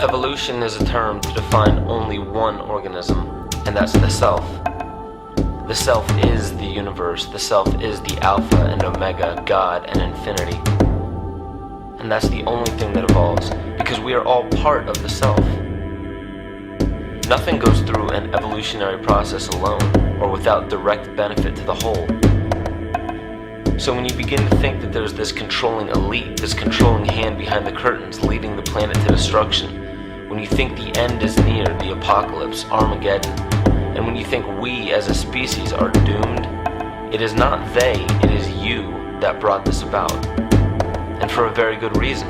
Evolution is a term to define only one organism, and that's the self. The self is the universe, the self is the Alpha and Omega, God and infinity. And that's the only thing that evolves, because we are all part of the self. Nothing goes through an evolutionary process alone, or without direct benefit to the whole. So when you begin to think that there's this controlling elite, this controlling hand behind the curtains leading the planet to destruction, when you think the end is near, the apocalypse, Armageddon, and when you think we as a species are doomed, it is not they, it is you that brought this about. And for a very good reason.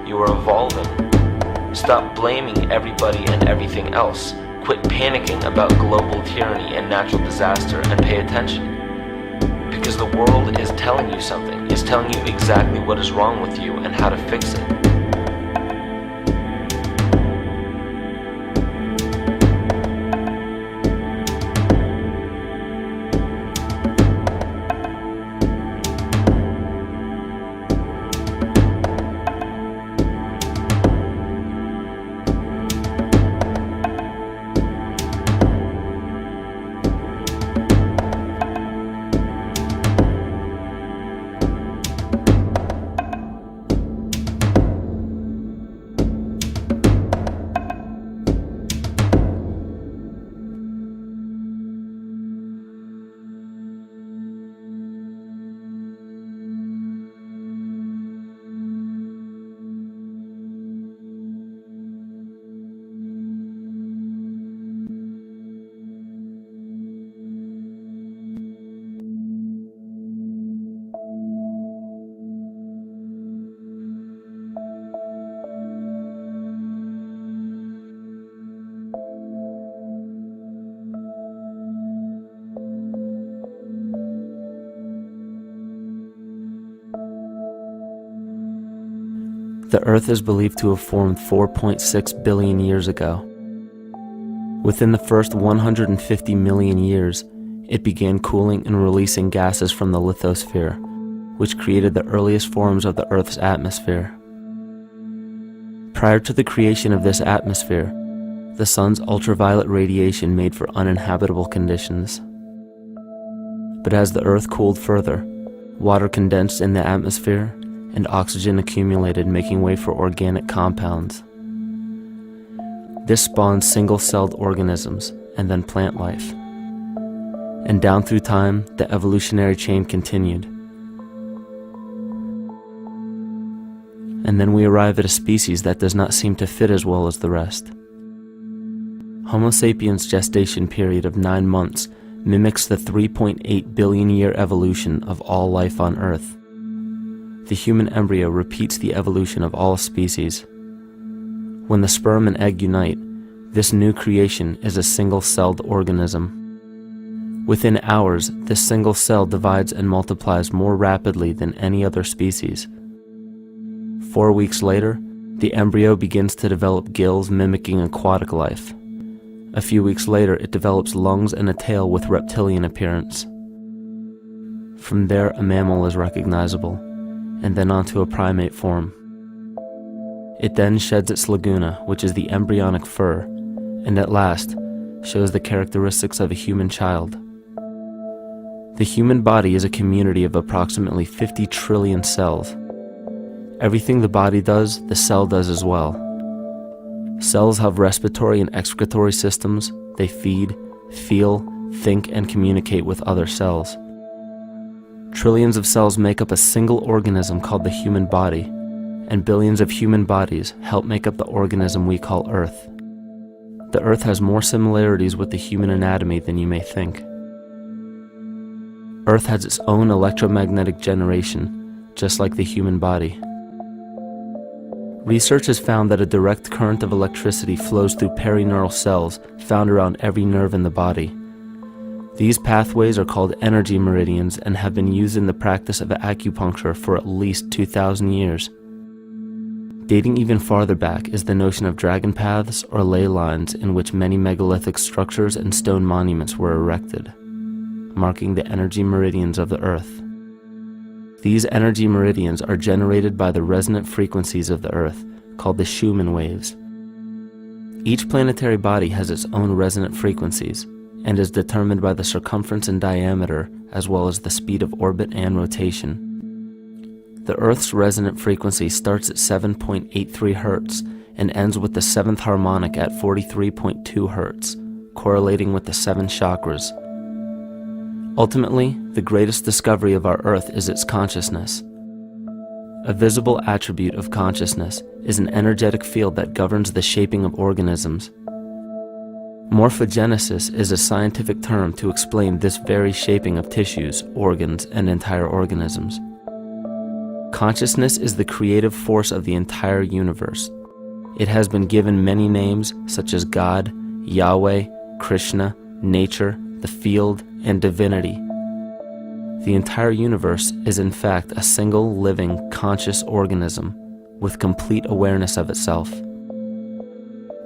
You are evolving. Stop blaming everybody and everything else. Quit panicking about global tyranny and natural disaster and pay attention. Because the world is telling you something. It's telling you exactly what is wrong with you and how to fix it. The Earth is believed to have formed 4.6 billion years ago. Within the first 150 million years, it began cooling and releasing gases from the lithosphere, which created the earliest forms of the Earth's atmosphere. Prior to the creation of this atmosphere, the sun's ultraviolet radiation made for uninhabitable conditions. But as the Earth cooled further, water condensed in the atmosphere and oxygen accumulated, making way for organic compounds. This spawned single-celled organisms and then plant life. And down through time, the evolutionary chain continued. And then we arrive at a species that does not seem to fit as well as the rest. Homo sapiens' gestation period of 9 months mimics the 3.8 billion year evolution of all life on Earth. The human embryo repeats the evolution of all species. When the sperm and egg unite, this new creation is a single-celled organism. Within hours, this single cell divides and multiplies more rapidly than any other species. 4 weeks later, the embryo begins to develop gills mimicking aquatic life. A few weeks later, it develops lungs and a tail with reptilian appearance. From there, a mammal is recognizable, and then onto a primate form. It then sheds its laguna, which is the embryonic fur, and at last shows the characteristics of a human child. The human body is a community of approximately 50 trillion cells. Everything the body does, the cell does as well. Cells have respiratory and excretory systems. They feed, feel, think, and communicate with other cells. Trillions of cells make up a single organism called the human body, and billions of human bodies help make up the organism we call Earth. The Earth has more similarities with the human anatomy than you may think. Earth has its own electromagnetic generation, just like the human body. Research has found that a direct current of electricity flows through perineural cells found around every nerve in the body. These pathways are called energy meridians and have been used in the practice of acupuncture for at least 2,000 years. Dating even farther back is the notion of dragon paths or ley lines in which many megalithic structures and stone monuments were erected, marking the energy meridians of the Earth. These energy meridians are generated by the resonant frequencies of the Earth, called the Schumann waves. Each planetary body has its own resonant frequencies and is determined by the circumference and diameter as well as the speed of orbit and rotation. The Earth's resonant frequency starts at 7.83 Hz and ends with the 7th harmonic at 43.2 Hz, correlating with the 7 chakras. Ultimately, the greatest discovery of our Earth is its consciousness. A visible attribute of consciousness is an energetic field that governs the shaping of organisms. Morphogenesis is a scientific term to explain this very shaping of tissues, organs, and entire organisms. Consciousness is the creative force of the entire universe. It has been given many names such as God, Yahweh, Krishna, nature, the field, and divinity. The entire universe is in fact a single living, conscious organism with complete awareness of itself.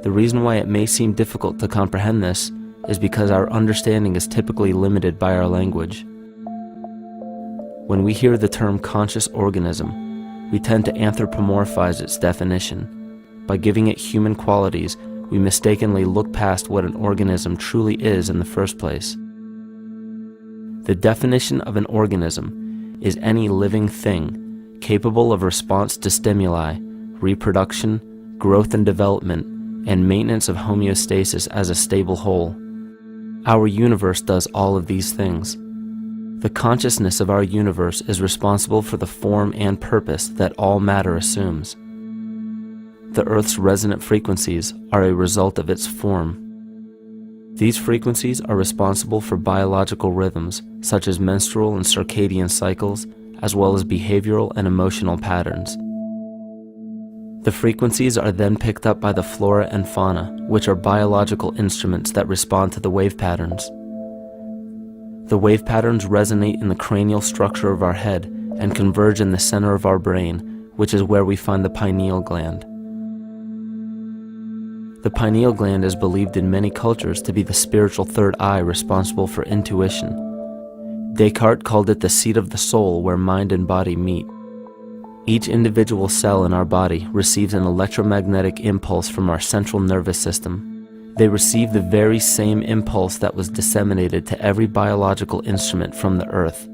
The reason why it may seem difficult to comprehend this is because our understanding is typically limited by our language. When we hear the term conscious organism, we tend to anthropomorphize its definition. By giving it human qualities, we mistakenly look past what an organism truly is in the first place. The definition of an organism is any living thing capable of response to stimuli, reproduction, growth and development, and maintenance of homeostasis as a stable whole. Our universe does all of these things. The consciousness of our universe is responsible for the form and purpose that all matter assumes. The Earth's resonant frequencies are a result of its form. These frequencies are responsible for biological rhythms, such as menstrual and circadian cycles, as well as behavioral and emotional patterns. The frequencies are then picked up by the flora and fauna, which are biological instruments that respond to the wave patterns. The wave patterns resonate in the cranial structure of our head and converge in the center of our brain, which is where we find the pineal gland. The pineal gland is believed in many cultures to be the spiritual third eye responsible for intuition. Descartes called it the seat of the soul where mind and body meet. Each individual cell in our body receives an electromagnetic impulse from our central nervous system. They receive the very same impulse that was disseminated to every biological instrument from the earth.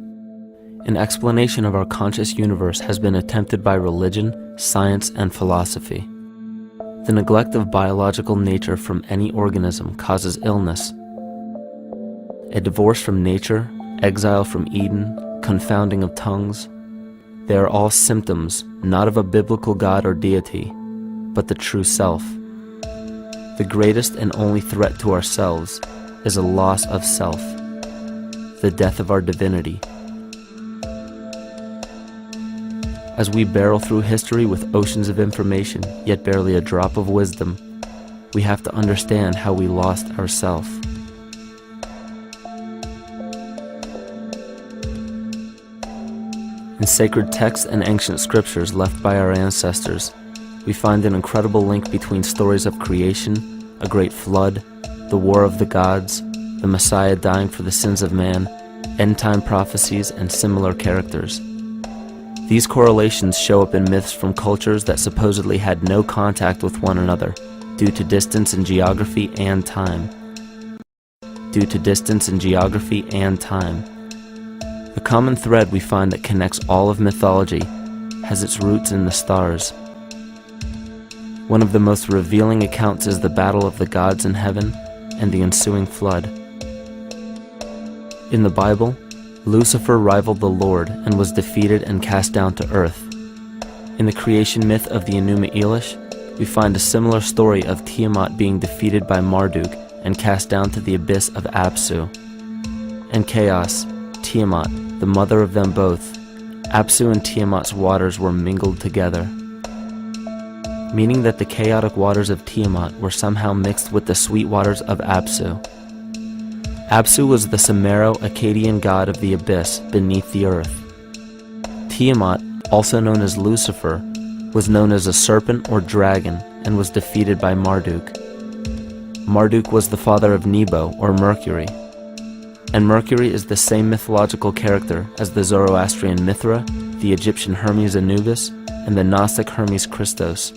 An explanation of our conscious universe has been attempted by religion, science, and philosophy. The neglect of biological nature from any organism causes illness. A divorce from nature, exile from Eden, confounding of tongues, they are all symptoms not of a biblical God or deity, but the true self. The greatest and only threat to ourselves is a loss of self, the death of our divinity. As we barrel through history with oceans of information, yet barely a drop of wisdom, we have to understand how we lost ourself. In sacred texts and ancient scriptures left by our ancestors, we find an incredible link between stories of creation, a great flood, the war of the gods, the Messiah dying for the sins of man, end-time prophecies, and similar characters. These correlations show up in myths from cultures that supposedly had no contact with one another due to distance in geography and time. The common thread we find that connects all of mythology has its roots in the stars. One of the most revealing accounts is the battle of the gods in heaven and the ensuing flood. In the Bible, Lucifer rivaled the Lord and was defeated and cast down to earth. In the creation myth of the Enuma Elish, we find a similar story of Tiamat being defeated by Marduk and cast down to the abyss of Apsu. And chaos, Tiamat, the mother of them both, Apsu and Tiamat's waters were mingled together, meaning that the chaotic waters of Tiamat were somehow mixed with the sweet waters of Apsu. Apsu was the Sumero-Akkadian god of the abyss beneath the earth. Tiamat, also known as Lucifer, was known as a serpent or dragon and was defeated by Marduk. Marduk was the father of Nebo or Mercury, and Mercury is the same mythological character as the Zoroastrian Mithra, the Egyptian Hermes Anubis, and the Gnostic Hermes Christos.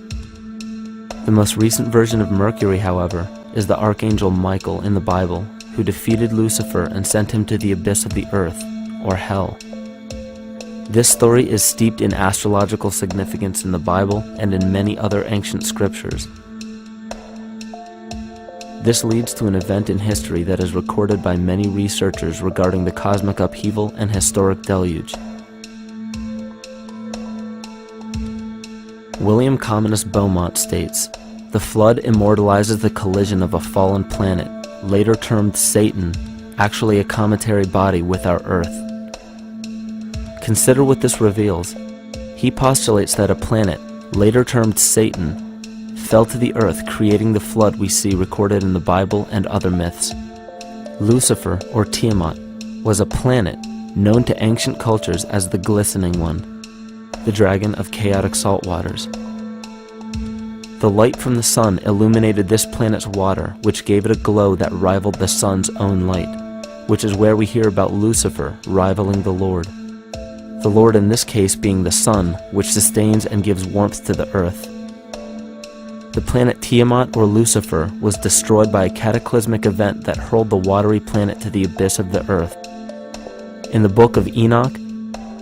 The most recent version of Mercury, however, is the archangel Michael in the Bible, who defeated Lucifer and sent him to the abyss of the earth, or hell. This story is steeped in astrological significance in the Bible and in many other ancient scriptures. This leads to an event in history that is recorded by many researchers regarding the cosmic upheaval and historic deluge. William Commonus Beaumont states, "The flood immortalizes the collision of a fallen planet, later termed Satan, actually a cometary body with our Earth." Consider what this reveals. He postulates that a planet, later termed Satan, fell to the earth, creating the flood we see recorded in the Bible and other myths. Lucifer, or Tiamat, was a planet known to ancient cultures as the Glistening One, the dragon of chaotic salt waters. The light from the sun illuminated this planet's water, which gave it a glow that rivaled the sun's own light, which is where we hear about Lucifer rivaling the Lord. The Lord in this case being the sun, which sustains and gives warmth to the earth. The planet Tiamat, or Lucifer, was destroyed by a cataclysmic event that hurled the watery planet to the abyss of the earth. In the book of Enoch,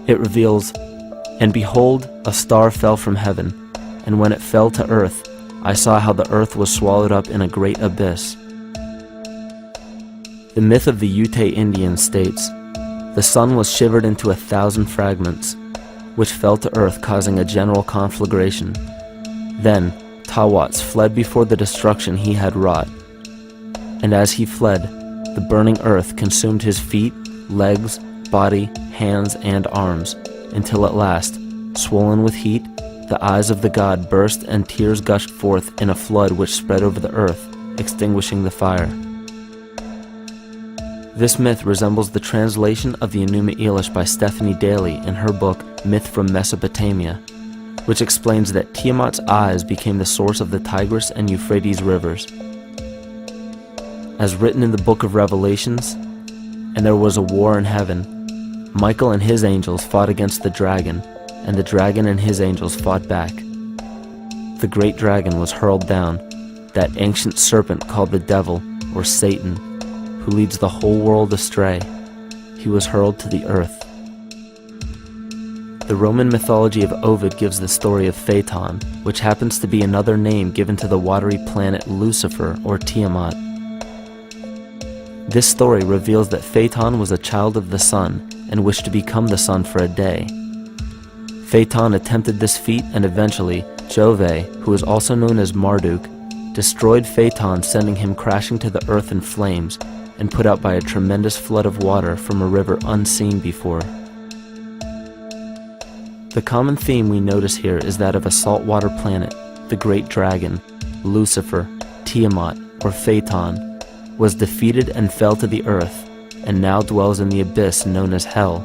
it reveals, "And behold, a star fell from heaven, and when it fell to earth, I saw how the earth was swallowed up in a great abyss." The myth of the Ute Indians states, "The sun was shivered into 1,000 fragments, which fell to earth, causing a general conflagration. Then Tawats fled before the destruction he had wrought. And as he fled, the burning earth consumed his feet, legs, body, hands, and arms, until at last, swollen with heat, the eyes of the god burst and tears gushed forth in a flood which spread over the earth, extinguishing the fire." This myth resembles the translation of the Enuma Elish by Stephanie Daly in her book Myth from Mesopotamia, which explains that Tiamat's eyes became the source of the Tigris and Euphrates rivers. As written in the book of Revelations, "And there was a war in heaven. Michael and his angels fought against the dragon, and the dragon and his angels fought back. The great dragon was hurled down, that ancient serpent called the devil, or Satan, who leads the whole world astray. He was hurled to the earth." The Roman mythology of Ovid gives the story of Phaeton, which happens to be another name given to the watery planet Lucifer, or Tiamat. This story reveals that Phaeton was a child of the sun and wished to become the sun for a day. Phaeton attempted this feat, and eventually Jove, who is also known as Marduk, destroyed Phaeton, sending him crashing to the earth in flames and put out by a tremendous flood of water from a river unseen before. The common theme we notice here is that of a saltwater planet, the great dragon, Lucifer, Tiamat, or Phaeton, was defeated and fell to the earth, and now dwells in the abyss known as hell,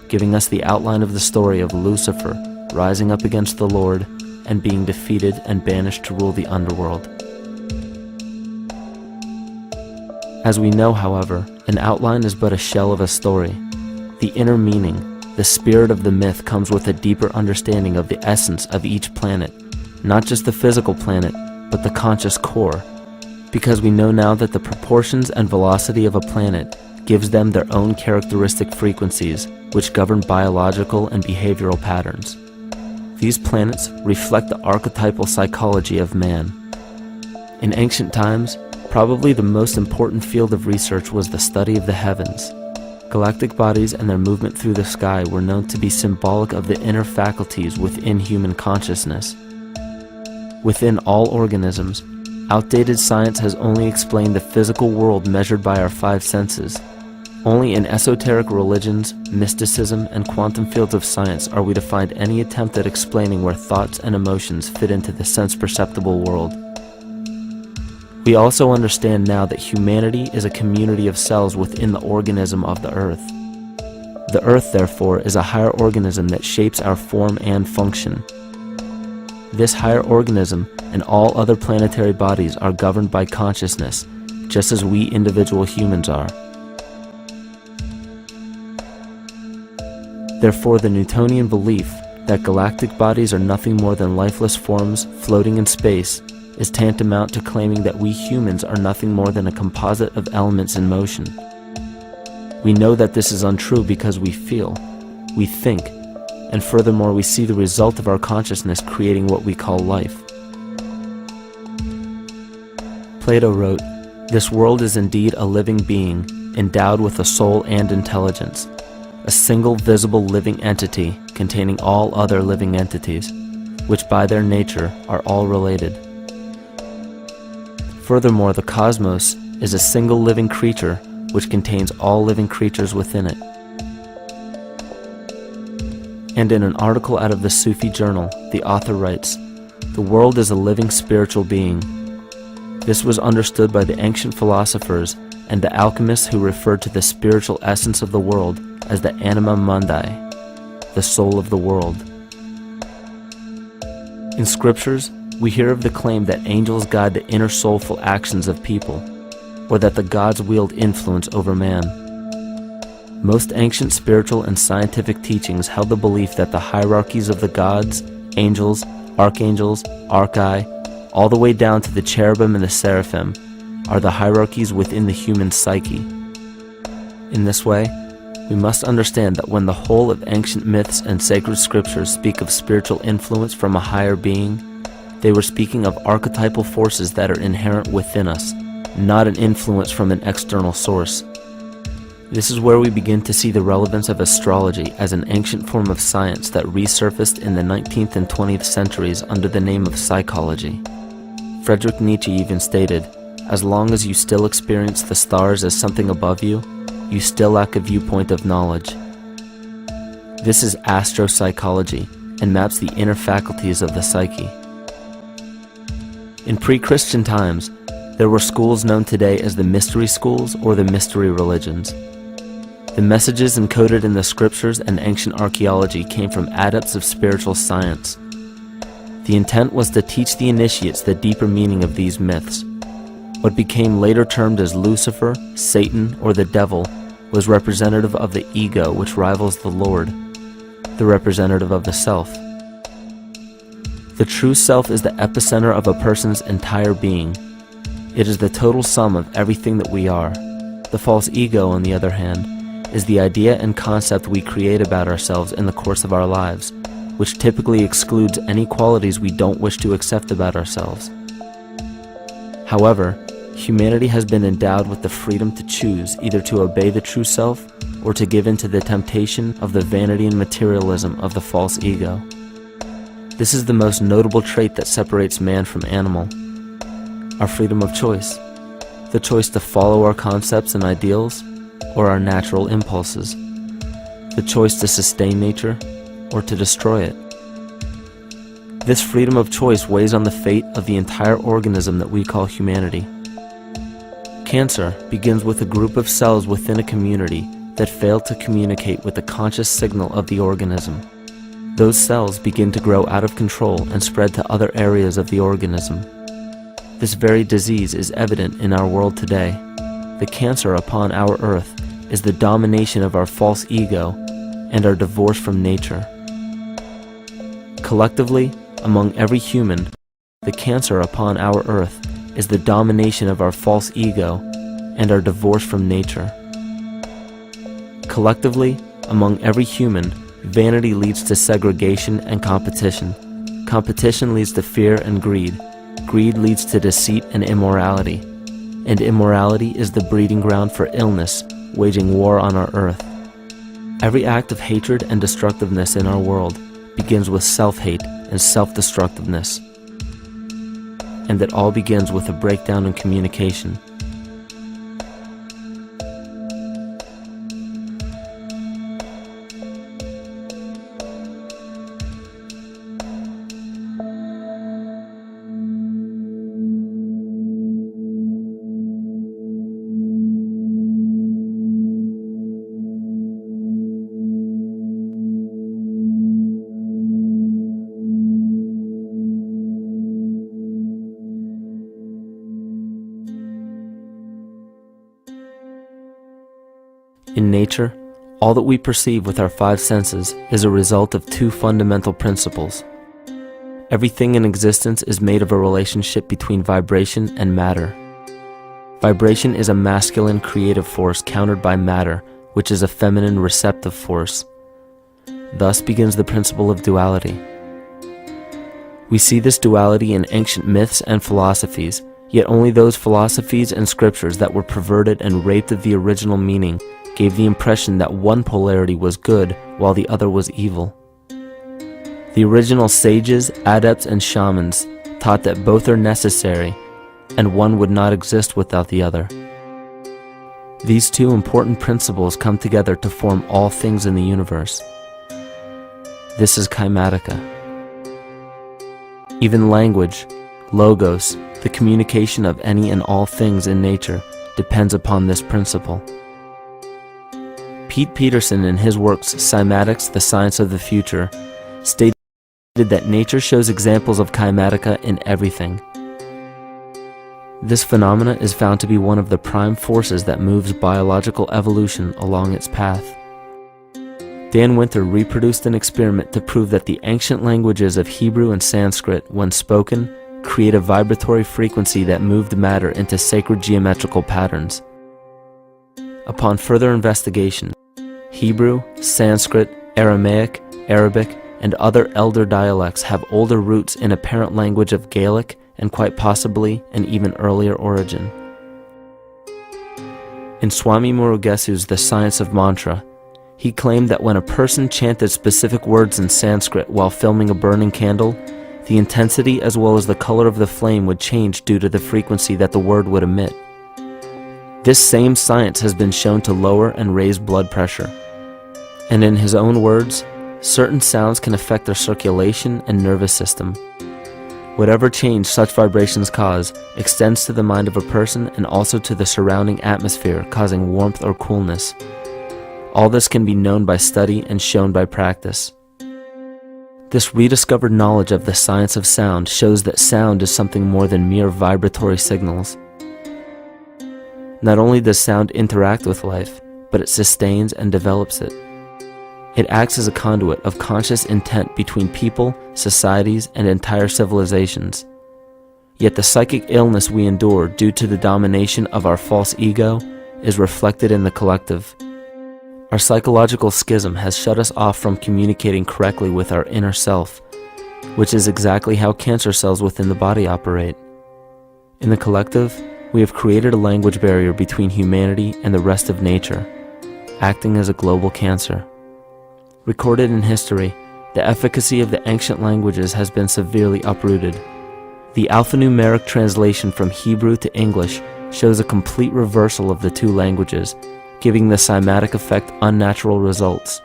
giving us the outline of the story of Lucifer rising up against the Lord and being defeated and banished to rule the underworld. As we know, however, an outline is but a shell of a story. The inner meaning, the spirit of the myth, comes with a deeper understanding of the essence of each planet, not just the physical planet, but the conscious core, because we know now that the proportions and velocity of a planet gives them their own characteristic frequencies, which govern biological and behavioral patterns. These planets reflect the archetypal psychology of man. In ancient times, probably the most important field of research was the study of the heavens. Galactic bodies and their movement through the sky were known to be symbolic of the inner faculties within human consciousness. Within all organisms, outdated science has only explained the physical world measured by our five senses. Only in esoteric religions, mysticism, and quantum fields of science are we to find any attempt at explaining where thoughts and emotions fit into the sense-perceptible world. We also understand now that humanity is a community of cells within the organism of the Earth. The Earth, therefore, is a higher organism that shapes our form and function. This higher organism and all other planetary bodies are governed by consciousness, just as we individual humans are. Therefore, the Newtonian belief that galactic bodies are nothing more than lifeless forms floating in space is tantamount to claiming that we humans are nothing more than a composite of elements in motion. We know that this is untrue because we feel, we think, and furthermore we see the result of our consciousness creating what we call life. Plato wrote, "This world is indeed a living being, endowed with a soul and intelligence, a single visible living entity containing all other living entities, which by their nature are all related." Furthermore, the cosmos is a single living creature which contains all living creatures within it. And in an article out of the Sufi journal, the author writes, "The world is a living spiritual being. This was understood by the ancient philosophers and the alchemists who referred to the spiritual essence of the world as the anima mundi, the soul of the world." In scriptures, we hear of the claim that angels guide the inner soulful actions of people, or that the gods wield influence over man. Most ancient spiritual and scientific teachings held the belief that the hierarchies of the gods, angels, archangels, archai, all the way down to the cherubim and the seraphim, are the hierarchies within the human psyche. In this way, we must understand that when the whole of ancient myths and sacred scriptures speak of spiritual influence from a higher being, they were speaking of archetypal forces that are inherent within us, not an influence from an external source. This is where we begin to see the relevance of astrology as an ancient form of science that resurfaced in the 19th and 20th centuries under the name of psychology. Friedrich Nietzsche even stated, "As long as you still experience the stars as something above you, you still lack a viewpoint of knowledge." This is astropsychology and maps the inner faculties of the psyche. In pre-Christian times, there were schools known today as the mystery schools or the mystery religions. The messages encoded in the scriptures and ancient archaeology came from adepts of spiritual science. The intent was to teach the initiates the deeper meaning of these myths. What became later termed as Lucifer, Satan, or the devil was representative of the ego which rivals the Lord, the representative of the self. The true self is the epicenter of a person's entire being. It is the total sum of everything that we are. The false ego, on the other hand, is the idea and concept we create about ourselves in the course of our lives, which typically excludes any qualities we don't wish to accept about ourselves. However, humanity has been endowed with the freedom to choose either to obey the true self or to give in to the temptation of the vanity and materialism of the false ego. This is the most notable trait that separates man from animal: our freedom of choice, the choice to follow our concepts and ideals or our natural impulses, the choice to sustain nature or to destroy it. This freedom of choice weighs on the fate of the entire organism that we call humanity. Cancer begins with a group of cells within a community that fail to communicate with the conscious signal of the organism. Those cells begin to grow out of control and spread to other areas of the organism. This very disease is evident in our world today. The cancer upon our earth is the domination of our false ego and our divorce from nature. Collectively, among every human, the cancer upon our earth is the domination of our false ego and our divorce from nature. Collectively, among every human, vanity leads to segregation and competition. Competition leads to fear and greed. Greed leads to deceit and immorality. And immorality is the breeding ground for illness, waging war on our earth. Every act of hatred and destructiveness in our world begins with self-hate and self-destructiveness. And it all begins with a breakdown in communication. In nature, all that we perceive with our five senses is a result of two fundamental principles. Everything in existence is made of a relationship between vibration and matter. Vibration is a masculine creative force countered by matter, which is a feminine receptive force. Thus begins the principle of duality. We see this duality in ancient myths and philosophies, yet only those philosophies and scriptures that were perverted and raped of the original meaning gave the impression that one polarity was good while the other was evil. The original sages, adepts, and shamans taught that both are necessary, and one would not exist without the other. These two important principles come together to form all things in the universe. This is Kymatica. Even language, logos, the communication of any and all things in nature, depends upon this principle. Pete Peterson, in his works Cymatics, The Science of the Future, stated that nature shows examples of Kymatica in everything. This phenomena is found to be one of the prime forces that moves biological evolution along its path. Dan Winter reproduced an experiment to prove that the ancient languages of Hebrew and Sanskrit, when spoken, create a vibratory frequency that moved matter into sacred geometrical patterns. Upon further investigation, Hebrew, Sanskrit, Aramaic, Arabic, and other elder dialects have older roots in a parent language of Gaelic and quite possibly an even earlier origin. In Swami Murugesu's The Science of Mantra, he claimed that when a person chanted specific words in Sanskrit while filming a burning candle, the intensity as well as the color of the flame would change due to the frequency that the word would emit. This same science has been shown to lower and raise blood pressure. And in his own words, certain sounds can affect their circulation and nervous system. Whatever change such vibrations cause extends to the mind of a person and also to the surrounding atmosphere, causing warmth or coolness. All this can be known by study and shown by practice. This rediscovered knowledge of the science of sound shows that sound is something more than mere vibratory signals. Not only does sound interact with life, but it sustains and develops it. It acts as a conduit of conscious intent between people, societies, and entire civilizations. Yet the psychic illness we endure due to the domination of our false ego is reflected in the collective. Our psychological schism has shut us off from communicating correctly with our inner self, which is exactly how cancer cells within the body operate. In the collective, we have created a language barrier between humanity and the rest of nature, acting as a global cancer. Recorded in history, the efficacy of the ancient languages has been severely uprooted. The alphanumeric translation from Hebrew to English shows a complete reversal of the two languages, giving the cymatic effect unnatural results.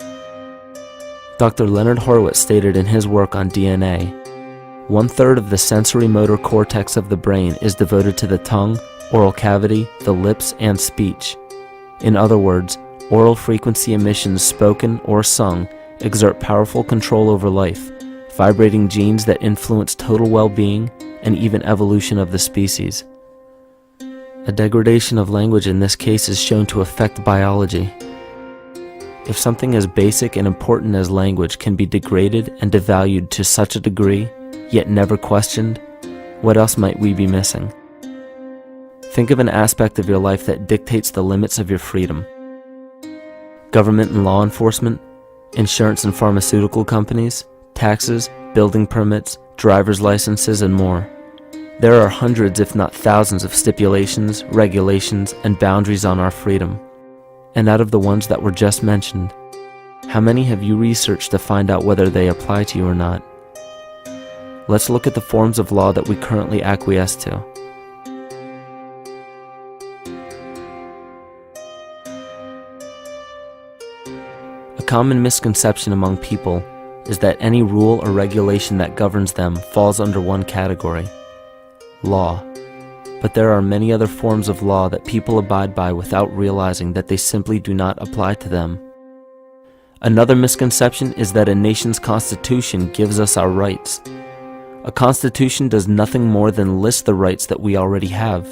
Dr. Leonard Horowitz stated in his work on DNA, 1/3 of the sensory motor cortex of the brain is devoted to the tongue, oral cavity, the lips, and speech. In other words, oral frequency emissions spoken or sung exert powerful control over life, vibrating genes that influence total well-being and even evolution of the species. A degradation of language in this case is shown to affect biology. If something as basic and important as language can be degraded and devalued to such a degree, yet never questioned, what else might we be missing? Think of an aspect of your life that dictates the limits of your freedom. Government and law enforcement, insurance and pharmaceutical companies, taxes, building permits, driver's licenses, and more. There are hundreds if not thousands of stipulations, regulations, and boundaries on our freedom. And out of the ones that were just mentioned, how many have you researched to find out whether they apply to you or not? Let's look at the forms of law that we currently acquiesce to. A common misconception among people is that any rule or regulation that governs them falls under one category: law. But there are many other forms of law that people abide by without realizing that they simply do not apply to them. Another misconception is that a nation's constitution gives us our rights. A constitution does nothing more than list the rights that we already have.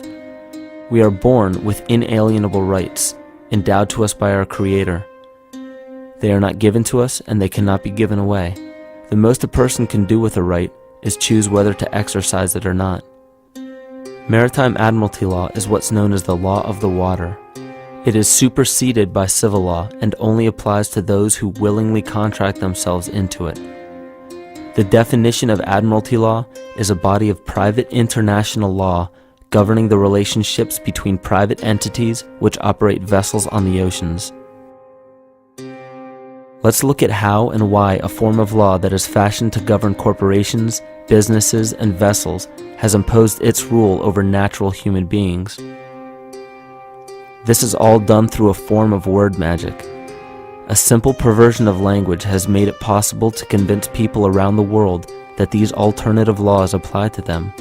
We are born with inalienable rights, endowed to us by our Creator. They are not given to us, and they cannot be given away. The most a person can do with a right is choose whether to exercise it or not. Maritime Admiralty law is what's known as the law of the water. It is superseded by civil law and only applies to those who willingly contract themselves into it. The definition of Admiralty law is a body of private international law governing the relationships between private entities which operate vessels on the oceans. Let's look at how and why a form of law that is fashioned to govern corporations, businesses, and vessels has imposed its rule over natural human beings. This is all done through a form of word magic. A simple perversion of language has made it possible to convince people around the world that these alternative laws apply to them.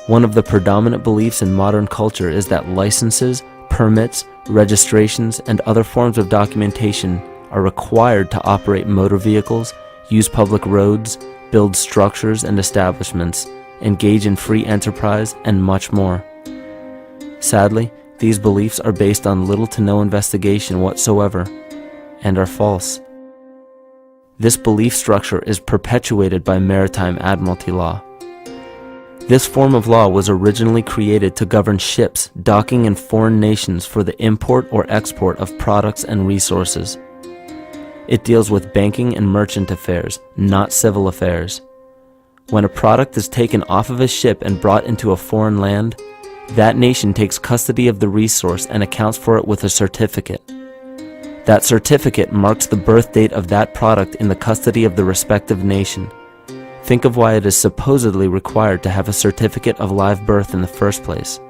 One of the predominant beliefs in modern culture is that licenses, permits, registrations, and other forms of documentation are required to operate motor vehicles, use public roads, build structures and establishments, engage in free enterprise, and much more. Sadly, these beliefs are based on little to no investigation whatsoever, and are false. This belief structure is perpetuated by Maritime Admiralty law. This form of law was originally created to govern ships docking in foreign nations for the import or export of products and resources. It deals with banking and merchant affairs, not civil affairs. When a product is taken off of a ship and brought into a foreign land, that nation takes custody of the resource and accounts for it with a certificate. That certificate marks the birth date of that product in the custody of the respective nation. Think of why it is supposedly required to have a certificate of live birth in the first place.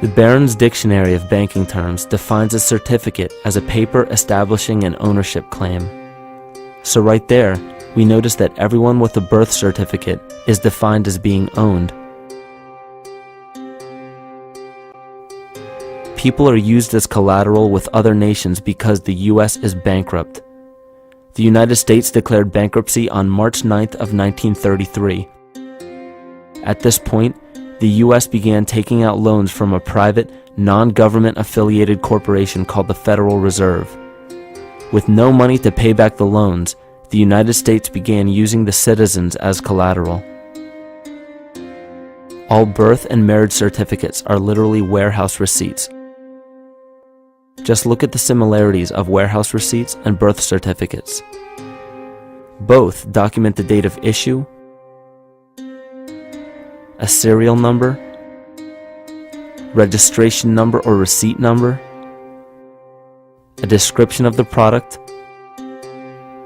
The Barron's Dictionary of Banking Terms defines a certificate as a paper establishing an ownership claim. So right there, we notice that everyone with a birth certificate is defined as being owned. People are used as collateral with other nations because the U.S. is bankrupt. The United States declared bankruptcy on March 9th of 1933. At this point, the U.S. began taking out loans from a private, non-government affiliated corporation called the Federal Reserve. With no money to pay back the loans, the United States began using the citizens as collateral. All birth and marriage certificates are literally warehouse receipts. Just look at the similarities of warehouse receipts and birth certificates. Both document the date of issue, a serial number, registration number or receipt number, a description of the product,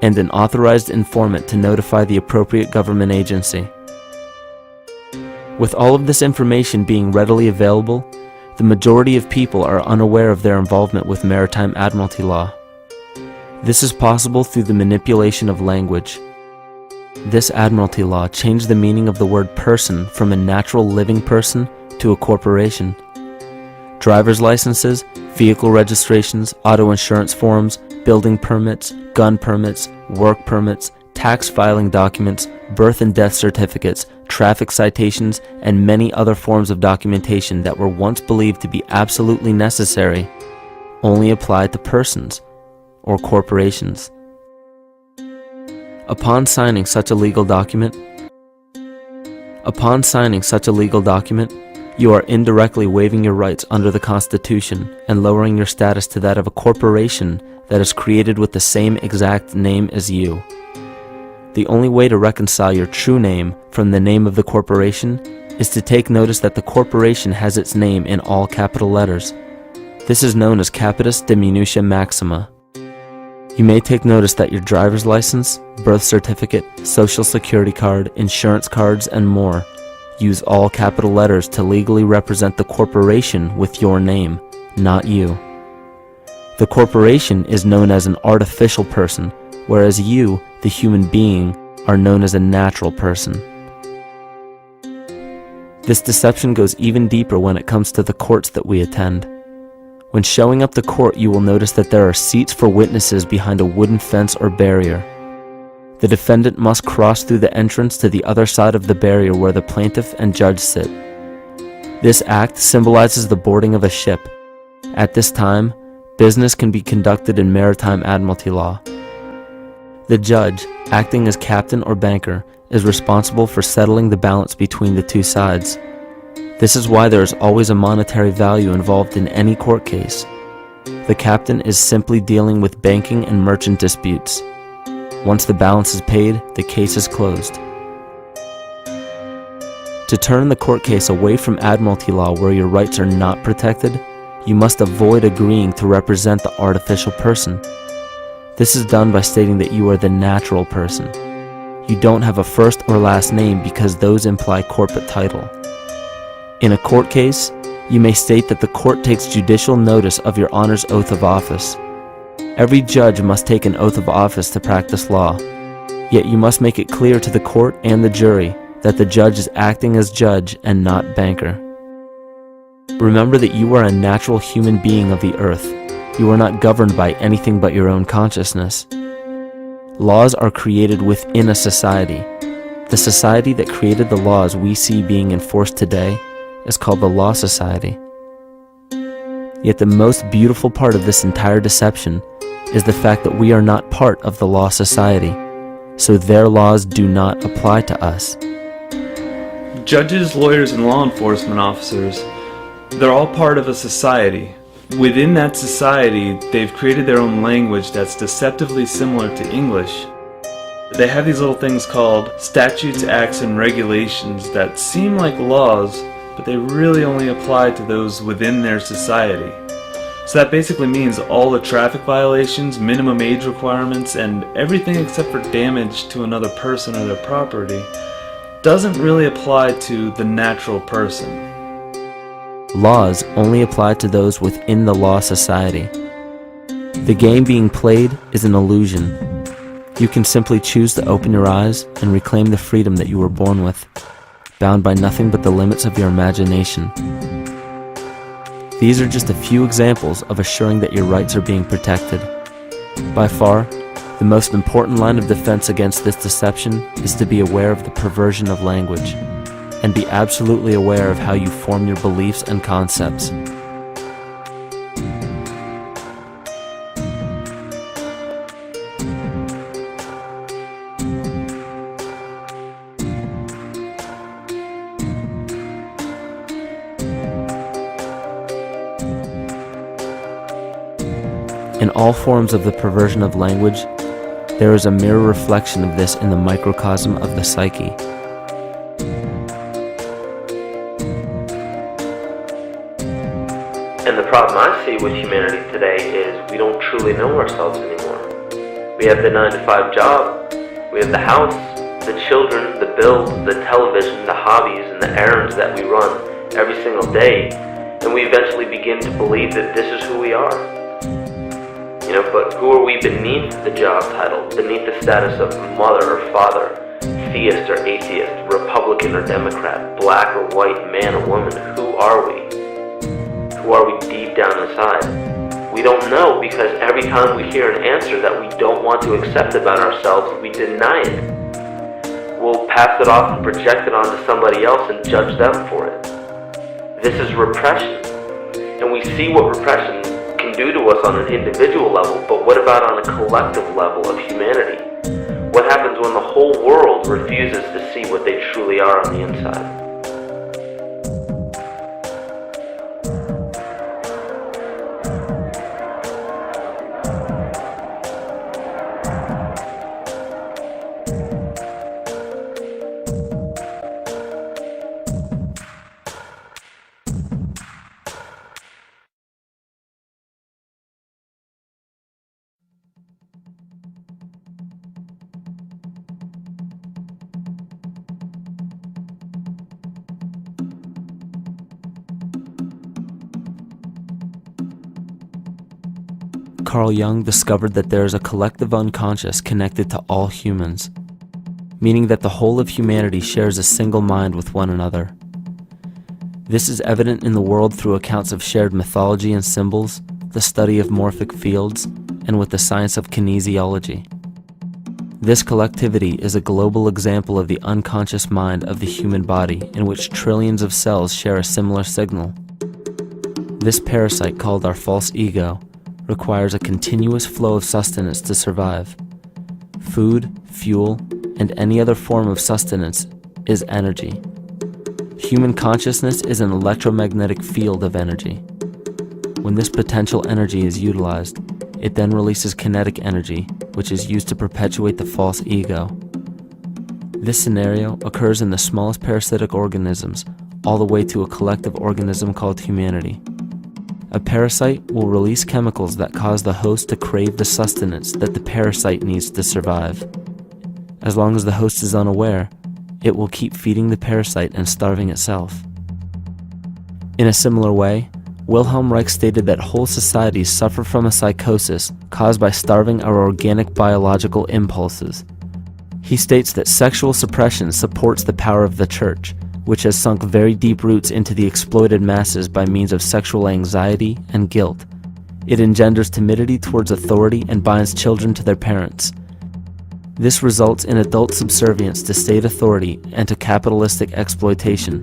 and an authorized informant to notify the appropriate government agency. With all of this information being readily available, the majority of people are unaware of their involvement with Maritime Admiralty law. This is possible through the manipulation of language. This Admiralty law changed the meaning of the word person from a natural living person to a corporation. Driver's licenses, vehicle registrations, auto insurance forms, building permits, gun permits, work permits, tax filing documents, birth and death certificates, traffic citations, and many other forms of documentation that were once believed to be absolutely necessary only apply to persons or corporations. Upon signing such a legal document, you are indirectly waiving your rights under the Constitution and lowering your status to that of a corporation that is created with the same exact name as you. The only way to reconcile your true name from the name of the corporation is to take notice that the corporation has its name in all capital letters. This is known as capitis diminutia maxima. You may take notice that your driver's license, birth certificate, social security card, insurance cards, and more use all capital letters to legally represent the corporation with your name, not you. The corporation is known as an artificial person, whereas you, the human being, are known as a natural person. This deception goes even deeper when it comes to the courts that we attend. When showing up to court, you will notice that there are seats for witnesses behind a wooden fence or barrier. The defendant must cross through the entrance to the other side of the barrier where the plaintiff and judge sit. This act symbolizes the boarding of a ship. At this time, business can be conducted in Maritime Admiralty law. The judge, acting as captain or banker, is responsible for settling the balance between the two sides. This is why there is always a monetary value involved in any court case. The captain is simply dealing with banking and merchant disputes. Once the balance is paid, the case is closed. To turn the court case away from admiralty law where your rights are not protected, you must avoid agreeing to represent the artificial person. This is done by stating that you are the natural person. You don't have a first or last name because those imply corporate title. In a court case, you may state that the court takes judicial notice of your honor's oath of office. Every judge must take an oath of office to practice law, yet you must make it clear to the court and the jury that the judge is acting as judge and not banker. Remember that you are a natural human being of the earth. You are not governed by anything but your own consciousness. Laws are created within a society. The society that created the laws we see being enforced today is called the Law Society. Yet the most beautiful part of this entire deception is the fact that we are not part of the Law Society, so their laws do not apply to us. Judges, lawyers, and law enforcement officers, they're all part of a society. Within that society, they've created their own language that's deceptively similar to English. They have these little things called statutes, acts, and regulations that seem like laws, but they really only apply to those within their society. So that basically means all the traffic violations, minimum age requirements, and everything except for damage to another person or their property doesn't really apply to the natural person. Laws only apply to those within the Law Society. The game being played is an illusion. You can simply choose to open your eyes and reclaim the freedom that you were born with, bound by nothing but the limits of your imagination. These are just a few examples of assuring that your rights are being protected. By far, the most important line of defense against this deception is to be aware of the perversion of language, and be absolutely aware of how you form your beliefs and concepts. In all forms of the perversion of language, there is a mirror reflection of this in the microcosm of the psyche. And the problem I see with humanity today is we don't truly know ourselves anymore. We have the 9-to-5 job, we have the house, the children, the bills, the television, the hobbies, and the errands that we run every single day, and we eventually begin to believe that this is who we are. But who are we beneath the job title, beneath the status of mother or father, theist or atheist, Republican or Democrat, black or white, man or woman? Who are we? Who are we deep down inside? We don't know, because every time we hear an answer that we don't want to accept about ourselves, we deny it. We'll pass it off and project it onto somebody else and judge them for it. This is repression. And we see what repression can do to us on an individual level, but what about on a collective level of humanity? What happens when the whole world refuses to see what they truly are on the inside? Carl Jung discovered that there is a collective unconscious connected to all humans, meaning that the whole of humanity shares a single mind with one another. This is evident in the world through accounts of shared mythology and symbols, the study of morphic fields, and with the science of kinesiology. This collectivity is a global example of the unconscious mind of the human body, in which trillions of cells share a similar signal. This parasite, called our false ego, requires a continuous flow of sustenance to survive. Food, fuel, and any other form of sustenance is energy. Human consciousness is an electromagnetic field of energy. When this potential energy is utilized, it then releases kinetic energy, which is used to perpetuate the false ego. This scenario occurs in the smallest parasitic organisms, all the way to a collective organism called humanity. A parasite will release chemicals that cause the host to crave the sustenance that the parasite needs to survive. As long as the host is unaware, it will keep feeding the parasite and starving itself. In a similar way, Wilhelm Reich stated that whole societies suffer from a psychosis caused by starving our organic biological impulses. He states that sexual suppression supports the power of the church, which has sunk very deep roots into the exploited masses by means of sexual anxiety and guilt. It engenders timidity towards authority and binds children to their parents. This results in adult subservience to state authority and to capitalistic exploitation.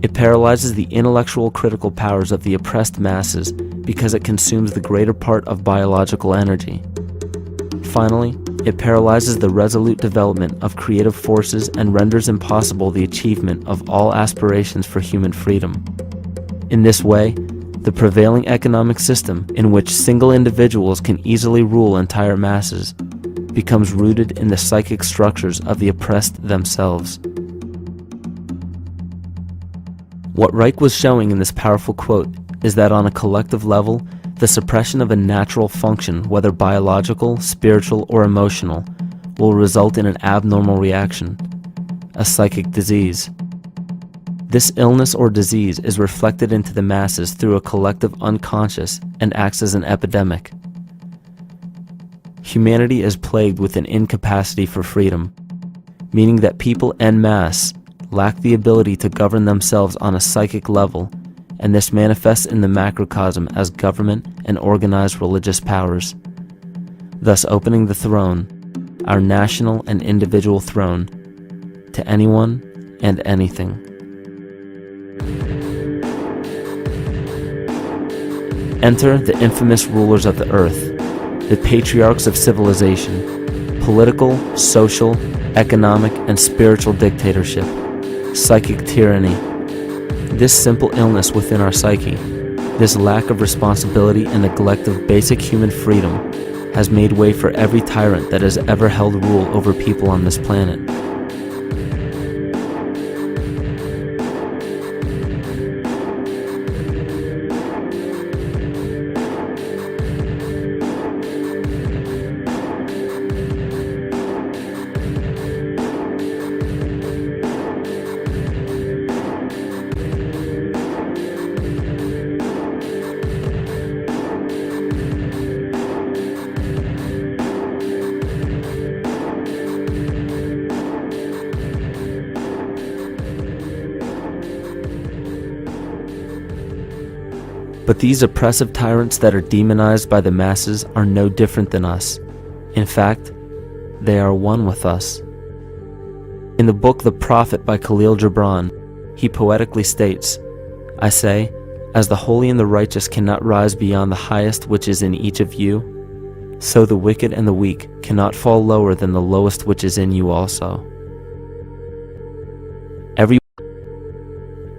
It paralyzes the intellectual critical powers of the oppressed masses because it consumes the greater part of biological energy. Finally, it paralyzes the resolute development of creative forces and renders impossible the achievement of all aspirations for human freedom. In this way, the prevailing economic system, in which single individuals can easily rule entire masses, becomes rooted in the psychic structures of the oppressed themselves. What Reich was showing in this powerful quote is that on a collective level, the suppression of a natural function, whether biological, spiritual, or emotional, will result in an abnormal reaction, a psychic disease. This illness or disease is reflected into the masses through a collective unconscious and acts as an epidemic. Humanity is plagued with an incapacity for freedom, meaning that people en masse lack the ability to govern themselves on a psychic level, and this manifests in the macrocosm as government and organized religious powers, thus opening the throne, our national and individual throne, to anyone and anything. Enter the infamous rulers of the earth, the patriarchs of civilization, political, social, economic, and spiritual dictatorship, psychic tyranny. This simple illness within our psyche, this lack of responsibility and neglect of basic human freedom, has made way for every tyrant that has ever held rule over people on this planet. But these oppressive tyrants that are demonized by the masses are no different than us. In fact, they are one with us. In the book The Prophet by Khalil Gibran, he poetically states, "I say, as the holy and the righteous cannot rise beyond the highest which is in each of you, so the wicked and the weak cannot fall lower than the lowest which is in you also."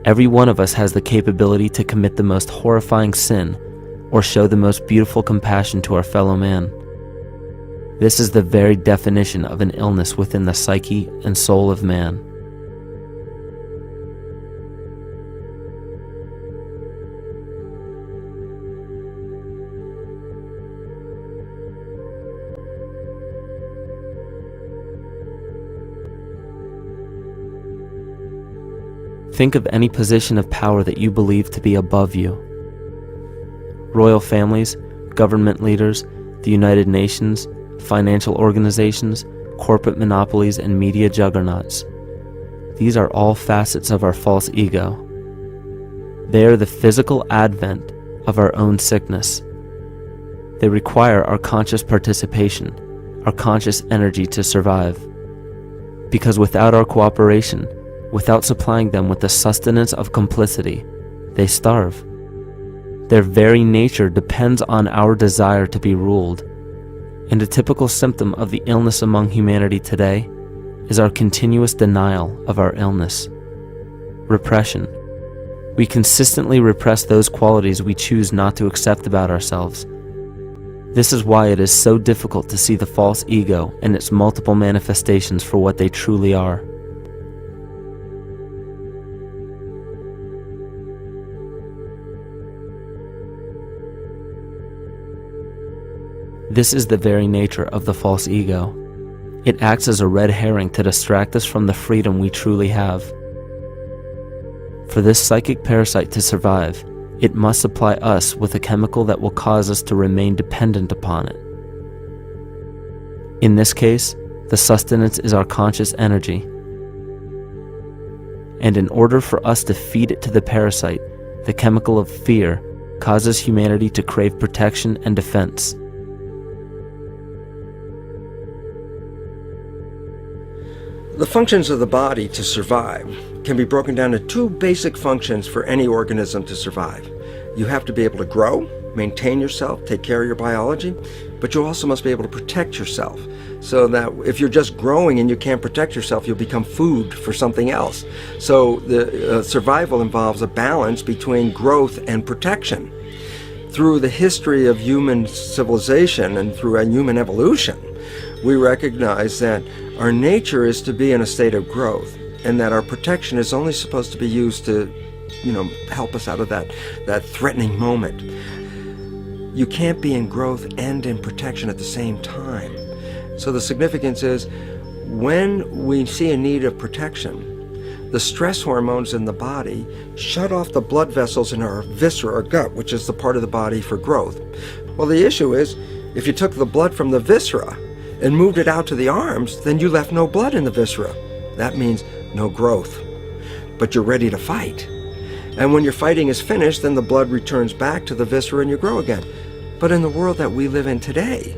Every one of us has the capability to commit the most horrifying sin or show the most beautiful compassion to our fellow man. This is the very definition of an illness within the psyche and soul of man. Think of any position of power that you believe to be above you. Royal families, government leaders, the United Nations, financial organizations, corporate monopolies, and media juggernauts. These are all facets of our false ego. They are the physical advent of our own sickness. They require our conscious participation, our conscious energy to survive. Because without our cooperation, without supplying them with the sustenance of complicity, they starve. Their very nature depends on our desire to be ruled. And a typical symptom of the illness among humanity today is our continuous denial of our illness. Repression. We consistently repress those qualities we choose not to accept about ourselves. This is why it is so difficult to see the false ego and its multiple manifestations for what they truly are. This is the very nature of the false ego. It acts as a red herring to distract us from the freedom we truly have. For this psychic parasite to survive, it must supply us with a chemical that will cause us to remain dependent upon it. In this case, the sustenance is our conscious energy. And in order for us to feed it to the parasite, the chemical of fear causes humanity to crave protection and defense. The functions of the body to survive can be broken down to two basic functions for any organism to survive. You have to be able to grow, maintain yourself, take care of your biology, but you also must be able to protect yourself, so that if you're just growing and you can't protect yourself, you'll become food for something else. So the survival involves a balance between growth and protection. Through the history of human civilization and through human evolution, we recognize that our nature is to be in a state of growth, and that our protection is only supposed to be used to, help us out of that threatening moment. You can't be in growth and in protection at the same time. So the significance is, when we see a need of protection, the stress hormones in the body shut off the blood vessels in our viscera or gut, which is the part of the body for growth. Well, the issue is, if you took the blood from the viscera and moved it out to the arms, then you left no blood in the viscera. That means no growth. But you're ready to fight. And when your fighting is finished, then the blood returns back to the viscera and you grow again. But in the world that we live in today,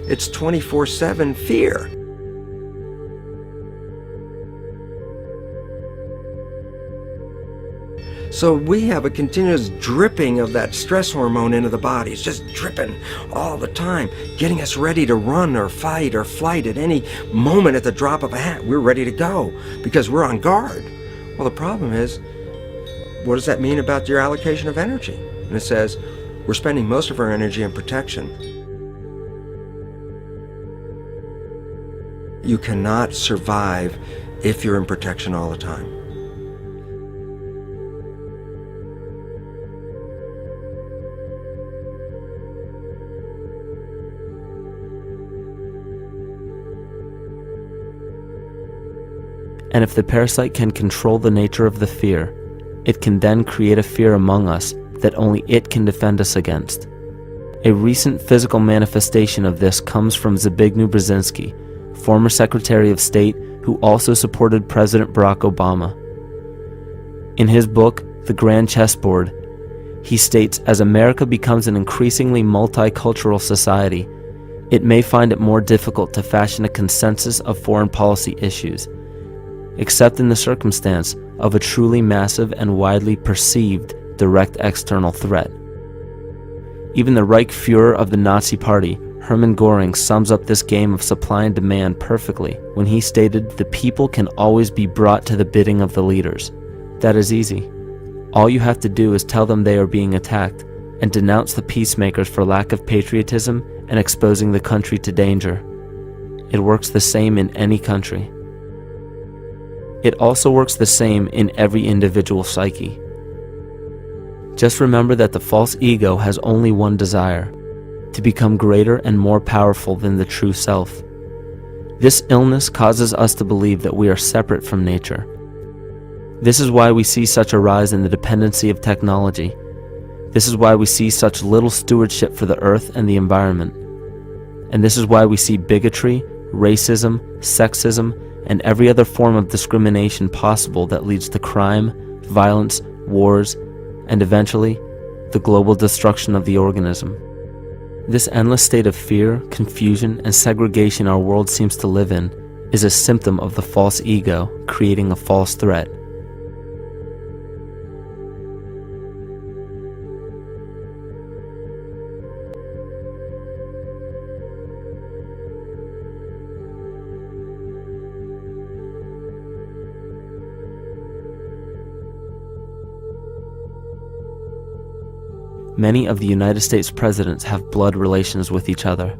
it's 24/7 fear. So we have a continuous dripping of that stress hormone into the body. It's just dripping all the time, getting us ready to run or fight or flight at any moment. At the drop of a hat, we're ready to go because we're on guard. Well, the problem is, what does that mean about your allocation of energy? And it says, we're spending most of our energy in protection. You cannot survive if you're in protection all the time. And if the parasite can control the nature of the fear, it can then create a fear among us that only it can defend us against. A recent physical manifestation of this comes from Zbigniew Brzezinski, former Secretary of State who also supported President Barack Obama. In his book, The Grand Chessboard, he states, as America becomes an increasingly multicultural society, it may find it more difficult to fashion a consensus of foreign policy issues, except in the circumstance of a truly massive and widely perceived direct external threat. Even the Reichsfuhrer of the Nazi Party, Hermann Göring, sums up this game of supply and demand perfectly when he stated, "The people can always be brought to the bidding of the leaders." That is easy. All you have to do is tell them they are being attacked and denounce the peacemakers for lack of patriotism and exposing the country to danger. It works the same in any country. It also works the same in every individual psyche. Just remember that the false ego has only one desire: to become greater and more powerful than the true self. This illness causes us to believe that we are separate from nature. This is why we see such a rise in the dependency of technology. This is why we see such little stewardship for the earth and the environment. And this is why we see bigotry, racism, sexism, and every other form of discrimination possible that leads to crime, violence, wars, and eventually, the global destruction of the organism. This endless state of fear, confusion, and segregation our world seems to live in is a symptom of the false ego creating a false threat. many of the United States presidents have blood relations with each other.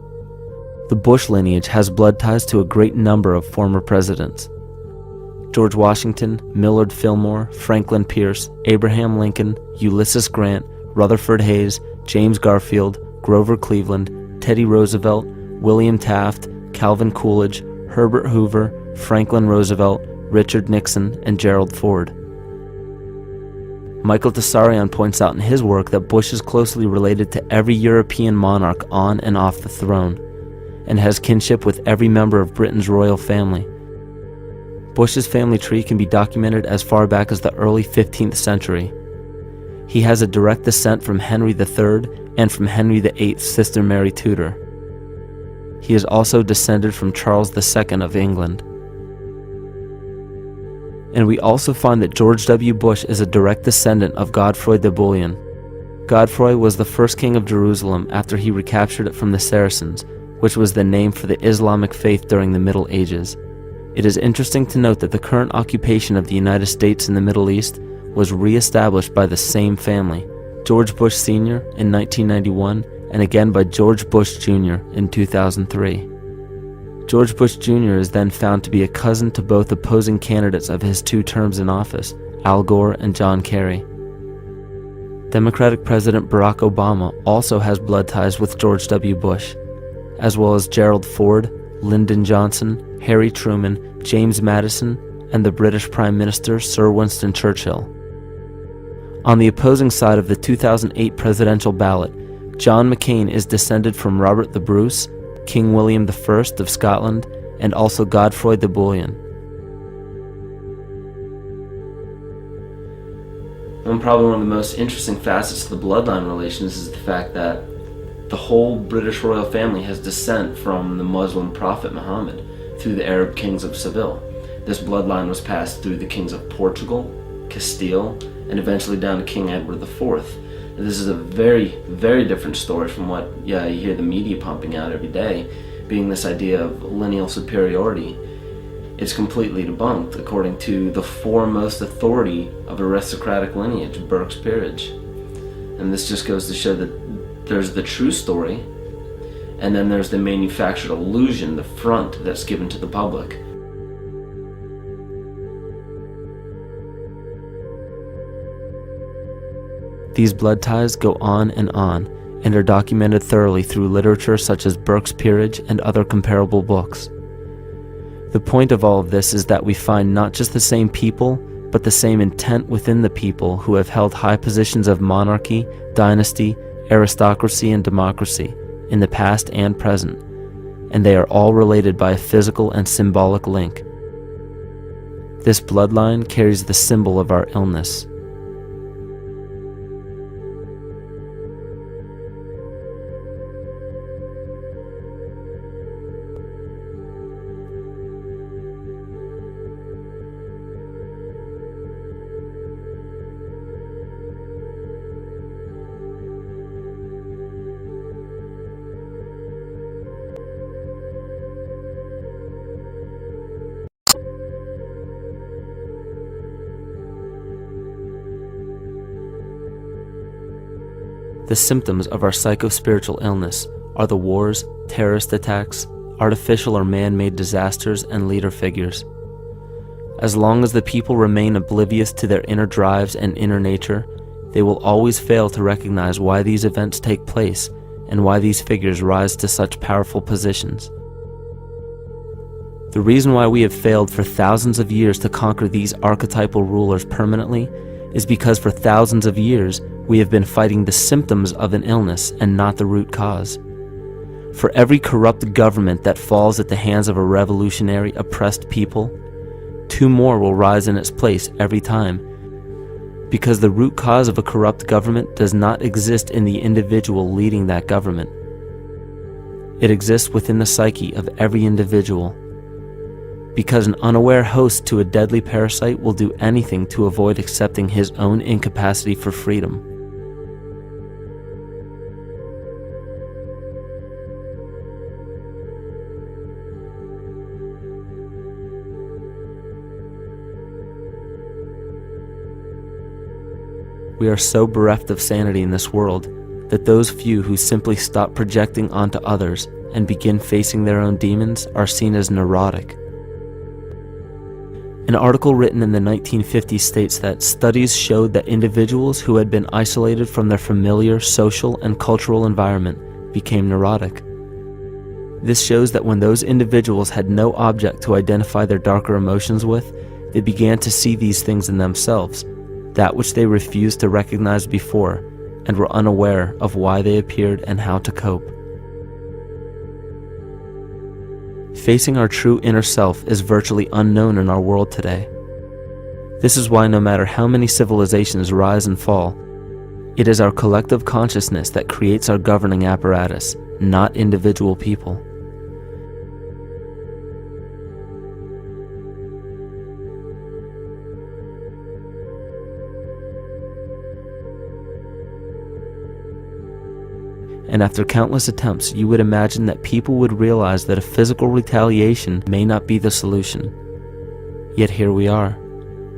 The Bush lineage has blood ties to a great number of former presidents. George Washington, Millard Fillmore, Franklin Pierce, Abraham Lincoln, Ulysses Grant, Rutherford Hayes, James Garfield, Grover Cleveland, Teddy Roosevelt, William Taft, Calvin Coolidge, Herbert Hoover, Franklin Roosevelt, Richard Nixon, and Gerald Ford. Michael Tessarion points out in his work that Bush is closely related to every European monarch on and off the throne, and has kinship with every member of Britain's royal family. Bush's family tree can be documented as far back as the early 15th century. He has a direct descent from Henry III and from Henry VIII's sister Mary Tudor. He is also descended from Charles II of England. And we also find that George W. Bush is a direct descendant of Godfrey de Bouillon. Godfrey was the first king of Jerusalem after he recaptured it from the Saracens, which was the name for the Islamic faith during the Middle Ages. It is interesting to note that the current occupation of the United States in the Middle East was re-established by the same family, George Bush Sr. in 1991, and again by George Bush Jr. in 2003. George Bush Jr. is then found to be a cousin to both opposing candidates of his 2 terms in office, Al Gore and John Kerry. Democratic President Barack Obama also has blood ties with George W. Bush, as well as Gerald Ford, Lyndon Johnson, Harry Truman, James Madison, and the British Prime Minister Sir Winston Churchill. On the opposing side of the 2008 presidential ballot, John McCain is descended from Robert the Bruce, King William I of Scotland, and also Godfrey de Bouillon. Probably one of the most interesting facets of the bloodline relations is the fact that the whole British royal family has descent from the Muslim prophet Muhammad through the Arab kings of Seville. This bloodline was passed through the kings of Portugal, Castile, and eventually down to King Edward IV. And this is a very, very different story from what you hear the media pumping out every day, being this idea of lineal superiority. It's completely debunked according to the foremost authority of aristocratic lineage, Burke's peerage. And this just goes to show that there's the true story, and then there's the manufactured illusion, the front that's given to the public. These blood ties go on and are documented thoroughly through literature such as Burke's Peerage and other comparable books. The point of all of this is that we find not just the same people, but the same intent within the people who have held high positions of monarchy, dynasty, aristocracy, and democracy in the past and present, and they are all related by a physical and symbolic link. This bloodline carries the symbol of our illness. The symptoms of our psycho-spiritual illness are the wars, terrorist attacks, artificial or man-made disasters, and leader figures. As long as the people remain oblivious to their inner drives and inner nature, they will always fail to recognize why these events take place and why these figures rise to such powerful positions. The reason why we have failed for thousands of years to conquer these archetypal rulers permanently is because for thousands of years we have been fighting the symptoms of an illness and not the root cause. For every corrupt government that falls at the hands of a revolutionary, oppressed people, 2 more will rise in its place every time, because the root cause of a corrupt government does not exist in the individual leading that government. It exists within the psyche of every individual, because an unaware host to a deadly parasite will do anything to avoid accepting his own incapacity for freedom. We are so bereft of sanity in this world that those few who simply stop projecting onto others and begin facing their own demons are seen as neurotic. An article written in the 1950s states that studies showed that individuals who had been isolated from their familiar social and cultural environment became neurotic. This shows that when those individuals had no object to identify their darker emotions with, they began to see these things in themselves, that which they refused to recognize before, and were unaware of why they appeared and how to cope. Facing our true inner self is virtually unknown in our world today. This is why no matter how many civilizations rise and fall, it is our collective consciousness that creates our governing apparatus, not individual people. And after countless attempts, you would imagine that people would realize that a physical retaliation may not be the solution. Yet here we are,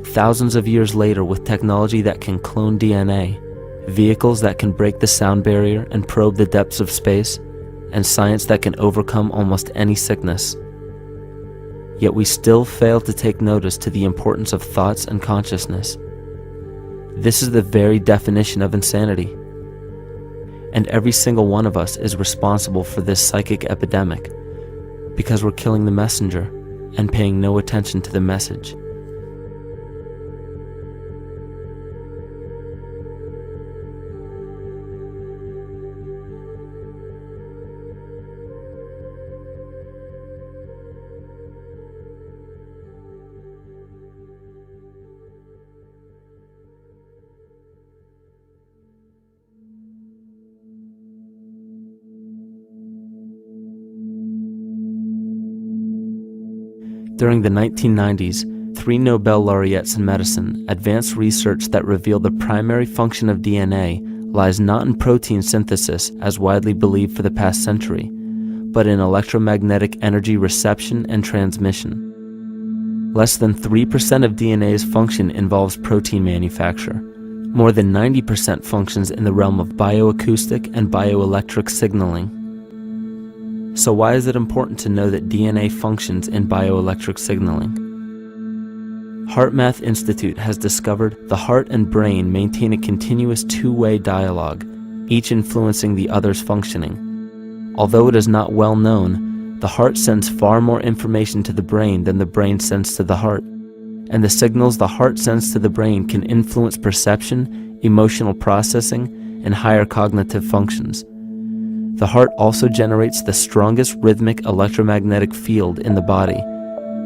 thousands of years later, with technology that can clone DNA, vehicles that can break the sound barrier and probe the depths of space, and science that can overcome almost any sickness. Yet we still fail to take notice to the importance of thoughts and consciousness. This is the very definition of insanity. And every single one of us is responsible for this psychic epidemic, because we're killing the messenger and paying no attention to the message. During the 1990s, 3 Nobel laureates in medicine advanced research that revealed the primary function of DNA lies not in protein synthesis as widely believed for the past century, but in electromagnetic energy reception and transmission. Less than 3% of DNA's function involves protein manufacture. More than 90% functions in the realm of bioacoustic and bioelectric signaling. So why is it important to know that DNA functions in bioelectric signaling? HeartMath Institute has discovered the heart and brain maintain a continuous two-way dialogue, each influencing the other's functioning. Although it is not well known, the heart sends far more information to the brain than the brain sends to the heart, and the signals the heart sends to the brain can influence perception, emotional processing, and higher cognitive functions. The heart also generates the strongest rhythmic electromagnetic field in the body,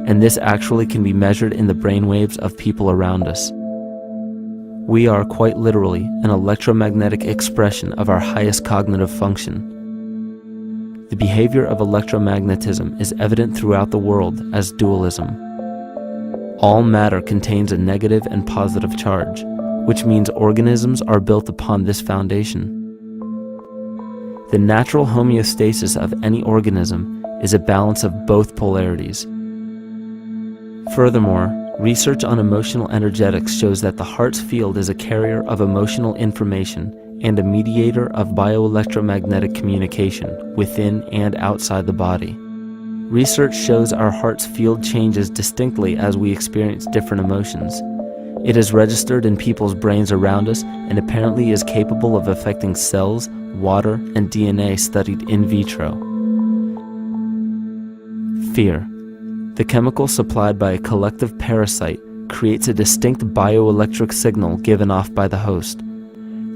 and this actually can be measured in the brainwaves of people around us. We are quite literally an electromagnetic expression of our highest cognitive function. The behavior of electromagnetism is evident throughout the world as dualism. All matter contains a negative and positive charge, which means organisms are built upon this foundation. The natural homeostasis of any organism is a balance of both polarities. Furthermore, research on emotional energetics shows that the heart's field is a carrier of emotional information and a mediator of bioelectromagnetic communication within and outside the body. Research shows our heart's field changes distinctly as we experience different emotions. It is registered in people's brains around us and apparently is capable of affecting cells, water, and DNA studied in vitro. Fear. The chemical supplied by a collective parasite creates a distinct bioelectric signal given off by the host.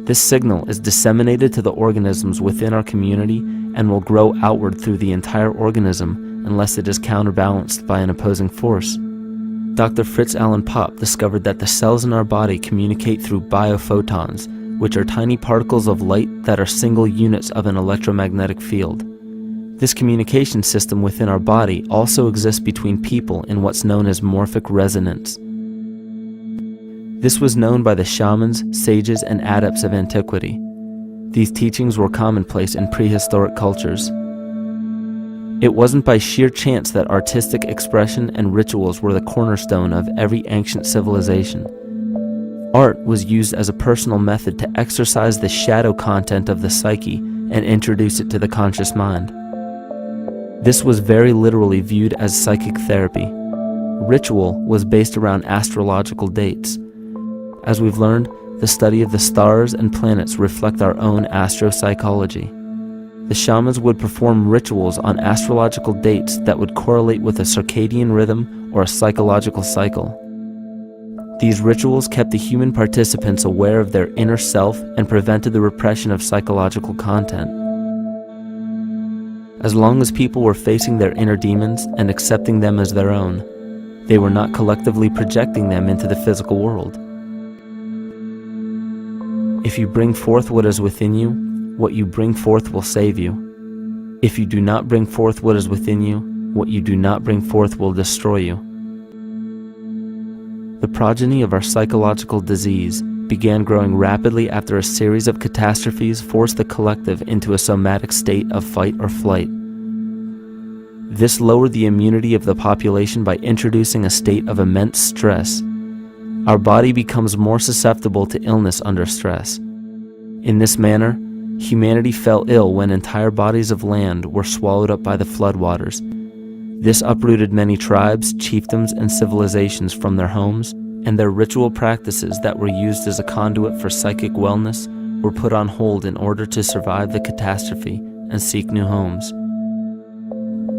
This signal is disseminated to the organisms within our community and will grow outward through the entire organism unless it is counterbalanced by an opposing force. Dr. Fritz Alan Popp discovered that the cells in our body communicate through biophotons, which are tiny particles of light that are single units of an electromagnetic field. This communication system within our body also exists between people in what's known as morphic resonance. This was known by the shamans, sages, and adepts of antiquity. These teachings were commonplace in prehistoric cultures. It wasn't by sheer chance that artistic expression and rituals were the cornerstone of every ancient civilization. Art was used as a personal method to exercise the shadow content of the psyche and introduce it to the conscious mind. This was very literally viewed as psychic therapy. Ritual was based around astrological dates. As we've learned, the study of the stars and planets reflect our own astropsychology. The shamans would perform rituals on astrological dates that would correlate with a circadian rhythm or a psychological cycle. These rituals kept the human participants aware of their inner self and prevented the repression of psychological content. As long as people were facing their inner demons and accepting them as their own, they were not collectively projecting them into the physical world. If you bring forth what is within you, what you bring forth will save you. If you do not bring forth what is within you, what you do not bring forth will destroy you. The progeny of our psychological disease began growing rapidly after a series of catastrophes forced the collective into a somatic state of fight or flight. This lowered the immunity of the population by introducing a state of immense stress. Our body becomes more susceptible to illness under stress. In this manner, humanity fell ill when entire bodies of land were swallowed up by the floodwaters. This uprooted many tribes, chiefdoms, and civilizations from their homes, and their ritual practices that were used as a conduit for psychic wellness were put on hold in order to survive the catastrophe and seek new homes.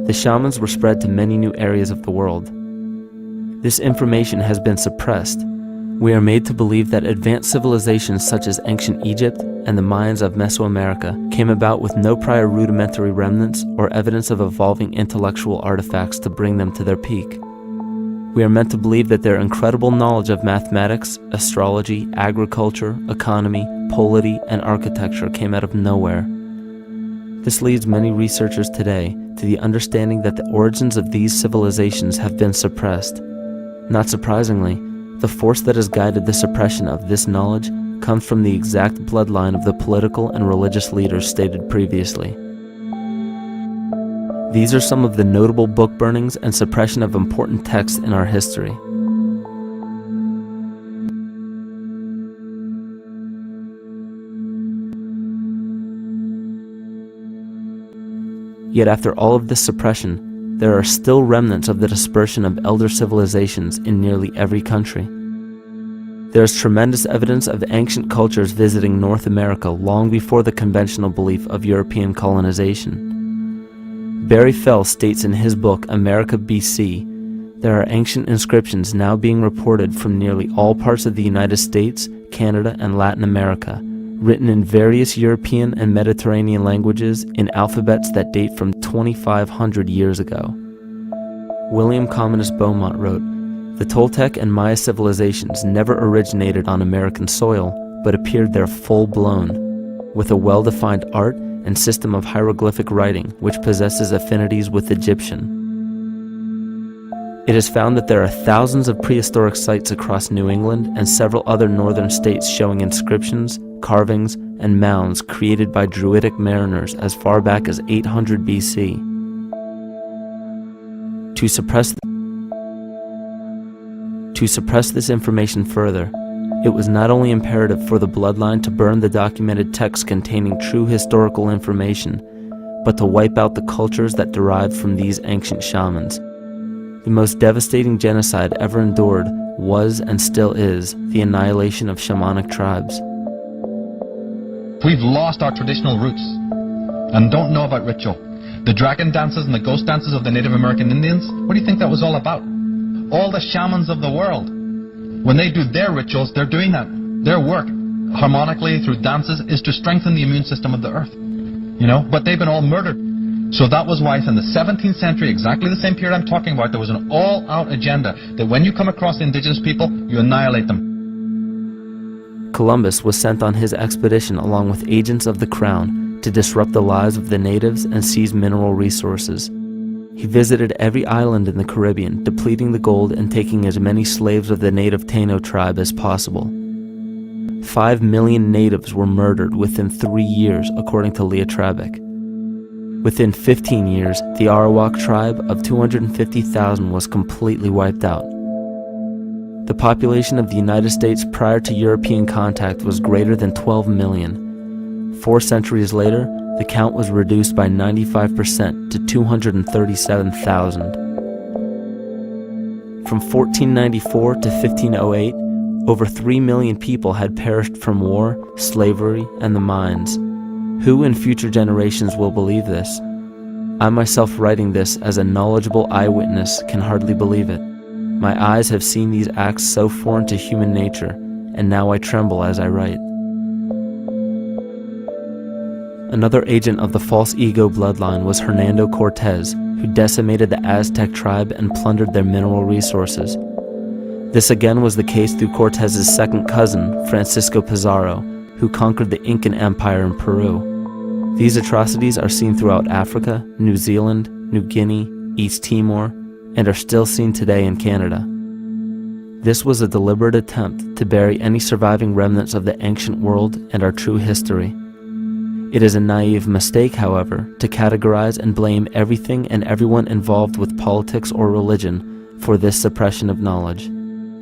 The shamans were spread to many new areas of the world. This information has been suppressed. We are made to believe that advanced civilizations such as ancient Egypt and the Mayans of Mesoamerica came about with no prior rudimentary remnants or evidence of evolving intellectual artifacts to bring them to their peak. We are meant to believe that their incredible knowledge of mathematics, astrology, agriculture, economy, polity, and architecture came out of nowhere. This leads many researchers today to the understanding that the origins of these civilizations have been suppressed. Not surprisingly, the force that has guided the suppression of this knowledge comes from the exact bloodline of the political and religious leaders stated previously. These are some of the notable book burnings and suppression of important texts in our history. Yet after all of this suppression, there are still remnants of the dispersion of elder civilizations in nearly every country. There is tremendous evidence of ancient cultures visiting North America long before the conventional belief of European colonization. Barry Fell states in his book America BC, there are ancient inscriptions now being reported from nearly all parts of the United States, Canada, and Latin America, written in various European and Mediterranean languages in alphabets that date from 2,500 years ago. William Commonus Beaumont wrote, "The Toltec and Maya civilizations never originated on American soil, but appeared there full-blown, with a well-defined art and system of hieroglyphic writing which possesses affinities with Egyptian. It is found that there are thousands of prehistoric sites across New England and several other northern states showing inscriptions, carvings, and mounds created by Druidic mariners as far back as 800 BC. To suppress this information further, it was not only imperative for the bloodline to burn the documented texts containing true historical information, but to wipe out the cultures that derived from these ancient shamans. The most devastating genocide ever endured was and still is the annihilation of shamanic tribes. We've lost our traditional roots and don't know about ritual. The dragon dances and the ghost dances of the Native American Indians, what do you think that was all about? All the shamans of the world, when they do their rituals, they're doing that. Their work, harmonically through dances, is to strengthen the immune system of the earth. But they've been all murdered. So that was why in the 17th century, exactly the same period I'm talking about, there was an all-out agenda that when you come across indigenous people, you annihilate them. Columbus was sent on his expedition along with agents of the crown to disrupt the lives of the natives and seize mineral resources. He visited every island in the Caribbean, depleting the gold and taking as many slaves of the native Taino tribe as possible. 5 million natives were murdered within 3 years, according to Leah Trabeck. Within 15 years, the Arawak tribe of 250,000 was completely wiped out. The population of the United States prior to European contact was greater than 12 million. 4 centuries later, the count was reduced by 95% to 237,000. From 1494 to 1508, over 3 million people had perished from war, slavery, and the mines. Who in future generations will believe this? I myself, writing this as a knowledgeable eyewitness, can hardly believe it. My eyes have seen these acts so foreign to human nature, and now I tremble as I write. Another agent of the false ego bloodline was Hernando Cortez, who decimated the Aztec tribe and plundered their mineral resources. This again was the case through Cortez's second cousin, Francisco Pizarro, who conquered the Incan Empire in Peru. These atrocities are seen throughout Africa, New Zealand, New Guinea, East Timor, and are still seen today in Canada. This was a deliberate attempt to bury any surviving remnants of the ancient world and our true history. It is a naive mistake, however, to categorize and blame everything and everyone involved with politics or religion for this suppression of knowledge.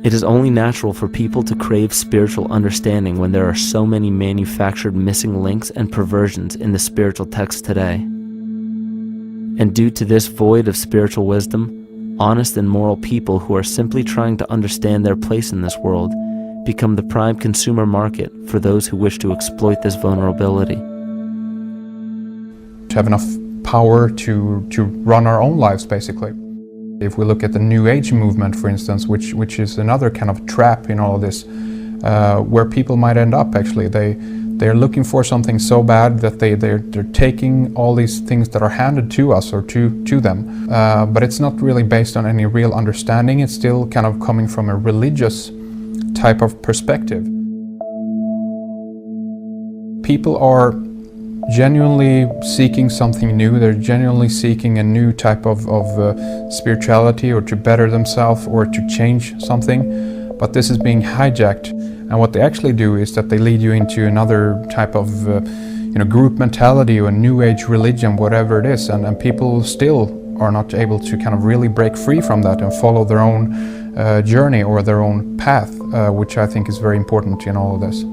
It is only natural for people to crave spiritual understanding when there are so many manufactured missing links and perversions in the spiritual text today. And due to this void of spiritual wisdom, honest and moral people who are simply trying to understand their place in this world become the prime consumer market for those who wish to exploit this vulnerability. To have enough power to run our own lives, basically. If we look at the New Age movement, for instance, which is another kind of trap in all of this, where people might end up actually. They're looking for something so bad that they're taking all these things that are handed to us or to them, but it's not really based on any real understanding. It's still kind of coming from a religious type of perspective. People are genuinely seeking something new. They're genuinely seeking a new type of spirituality, or to better themselves, or to change something, but this is being hijacked. And what they actually do is that they lead you into another type of group mentality or new age religion, whatever it is, and people still are not able to kind of really break free from that and follow their own journey or their own path, which I think is very important in all of this.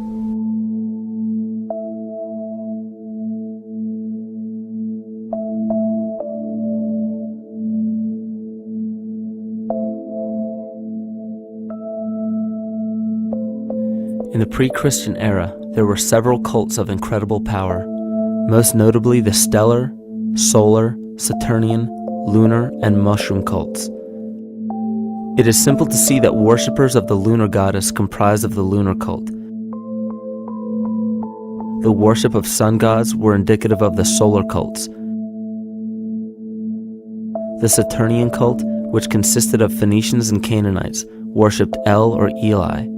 In the pre-Christian era, there were several cults of incredible power, most notably the stellar, solar, Saturnian, lunar, and mushroom cults. It is simple to see that worshippers of the lunar goddess comprised of the lunar cult. The worship of sun gods were indicative of the solar cults. The Saturnian cult, which consisted of Phoenicians and Canaanites, worshipped El or Eli.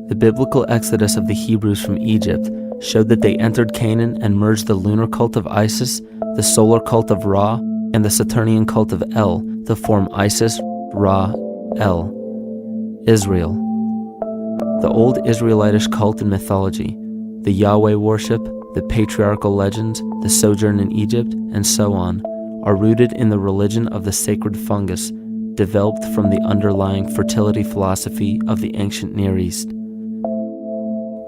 The biblical exodus of the Hebrews from Egypt showed that they entered Canaan and merged the lunar cult of Isis, the solar cult of Ra, and the Saturnian cult of El to form Isis, Ra, El, Israel. The old Israelitish cult and mythology, the Yahweh worship, the patriarchal legends, the sojourn in Egypt, and so on, are rooted in the religion of the sacred fungus, developed from the underlying fertility philosophy of the ancient Near East.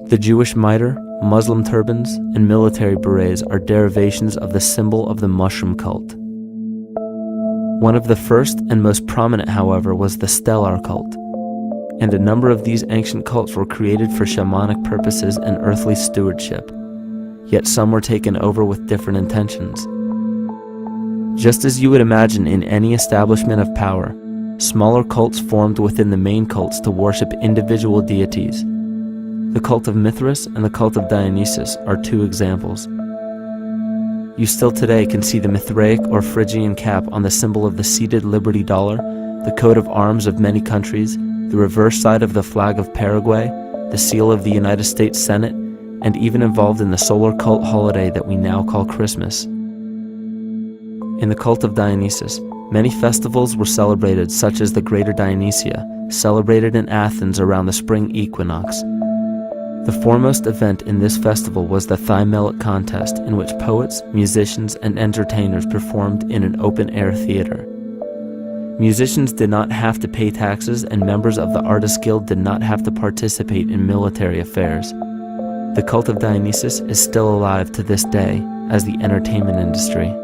The Jewish mitre, Muslim turbans, and military berets are derivations of the symbol of the mushroom cult. One of the first and most prominent, however, was the stellar cult, and a number of these ancient cults were created for shamanic purposes and earthly stewardship, yet some were taken over with different intentions. Just as you would imagine in any establishment of power, smaller cults formed within the main cults to worship individual deities. The cult of Mithras and the cult of Dionysus are 2 examples. You still today can see the Mithraic or Phrygian cap on the symbol of the seated Liberty dollar, the coat of arms of many countries, the reverse side of the flag of Paraguay, the seal of the United States Senate, and even involved in the solar cult holiday that we now call Christmas. In the cult of Dionysus, many festivals were celebrated, such as the Greater Dionysia, celebrated in Athens around the spring equinox. The foremost event in this festival was the Thymelic contest, in which poets, musicians, and entertainers performed in an open-air theater. Musicians did not have to pay taxes, and members of the Artists Guild did not have to participate in military affairs. The cult of Dionysus is still alive to this day as the entertainment industry.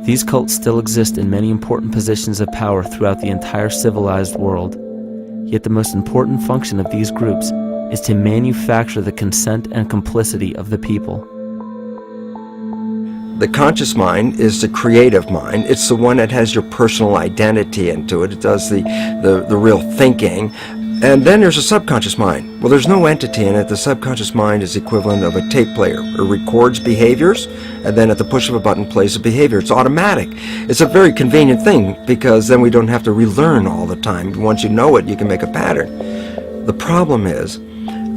These cults still exist in many important positions of power throughout the entire civilized world. Yet the most important function of these groups is to manufacture the consent and complicity of the people. The conscious mind is the creative mind. It's the one that has your personal identity into it. It does the real thinking. And then there's a subconscious mind. Well, there's no entity in it. The subconscious mind is the equivalent of a tape player. It records behaviors, and then at the push of a button plays a behavior. It's automatic. It's a very convenient thing, because then we don't have to relearn all the time. Once you know it, you can make a pattern. The problem is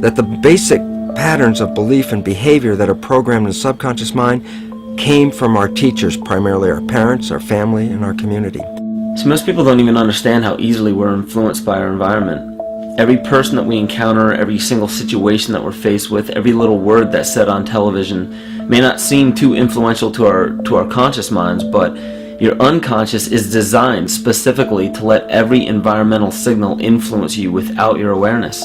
that the basic patterns of belief and behavior that are programmed in the subconscious mind came from our teachers, primarily our parents, our family, and our community. So most people don't even understand how easily we're influenced by our environment. Every person that we encounter, every single situation that we're faced with, every little word that's said on television may not seem too influential to our conscious minds, but your unconscious is designed specifically to let every environmental signal influence you without your awareness.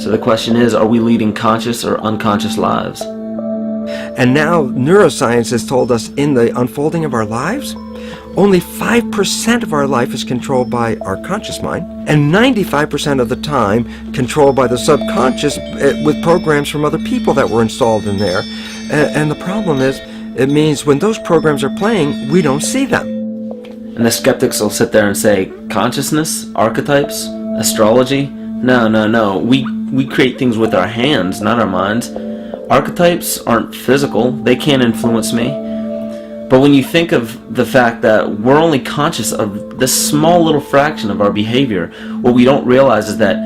So the question is, are we leading conscious or unconscious lives? And now neuroscience has told us in the unfolding of our lives, only 5% of our life is controlled by our conscious mind, and 95% of the time controlled by the subconscious with programs from other people that were installed in there. And the problem is, it means when those programs are playing, we don't see them. And the skeptics will sit there and say, consciousness, archetypes, astrology? No. We create things with our hands, not our minds. Archetypes aren't physical. They can't influence me. But when you think of the fact that we're only conscious of this small little fraction of our behavior, what we don't realize is that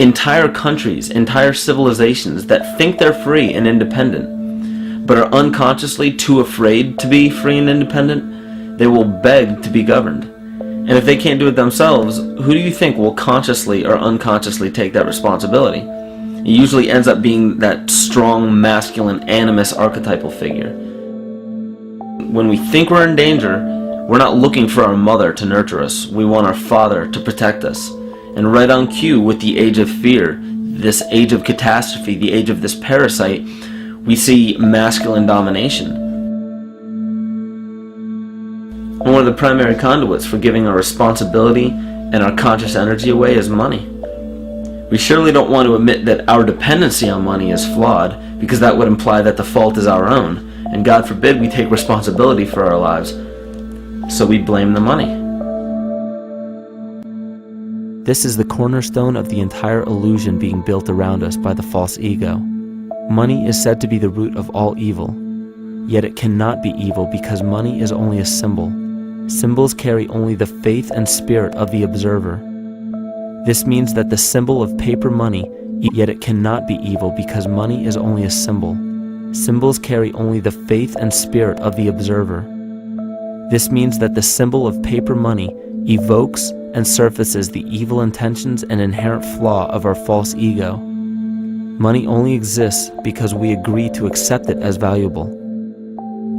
entire countries, entire civilizations that think they're free and independent, but are unconsciously too afraid to be free and independent, they will beg to be governed. And if they can't do it themselves, who do you think will consciously or unconsciously take that responsibility? It usually ends up being that strong, masculine, animus archetypal figure. When we think we're in danger, we're not looking for our mother to nurture us. We want our father to protect us. And right on cue with the age of fear, this age of catastrophe, the age of this parasite, we see masculine domination. And one of the primary conduits for giving our responsibility and our conscious energy away is money. We surely don't want to admit that our dependency on money is flawed, because that would imply that the fault is our own. And God forbid we take responsibility for our lives, so we blame the money. This is the cornerstone of the entire illusion being built around us by the false ego. Money is said to be the root of all evil, yet it cannot be evil because money is only a symbol. Symbols carry only the faith and spirit of the observer. This means that the symbol of paper money, yet it cannot be evil because money is only a symbol. Symbols carry only the faith and spirit of the observer. This means that the symbol of paper money evokes and surfaces the evil intentions and inherent flaw of our false ego. Money only exists because we agree to accept it as valuable.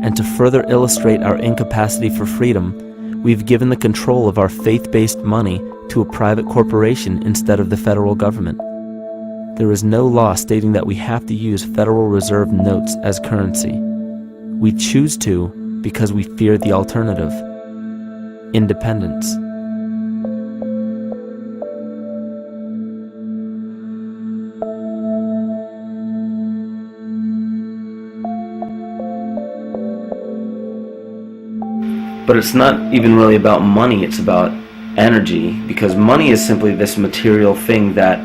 And to further illustrate our incapacity for freedom, we've given the control of our faith-based money to a private corporation instead of the federal government. There is no law stating that we have to use Federal Reserve notes as currency. We choose to because we fear the alternative: independence. But it's not even really about money, it's about energy, because money is simply this material thing that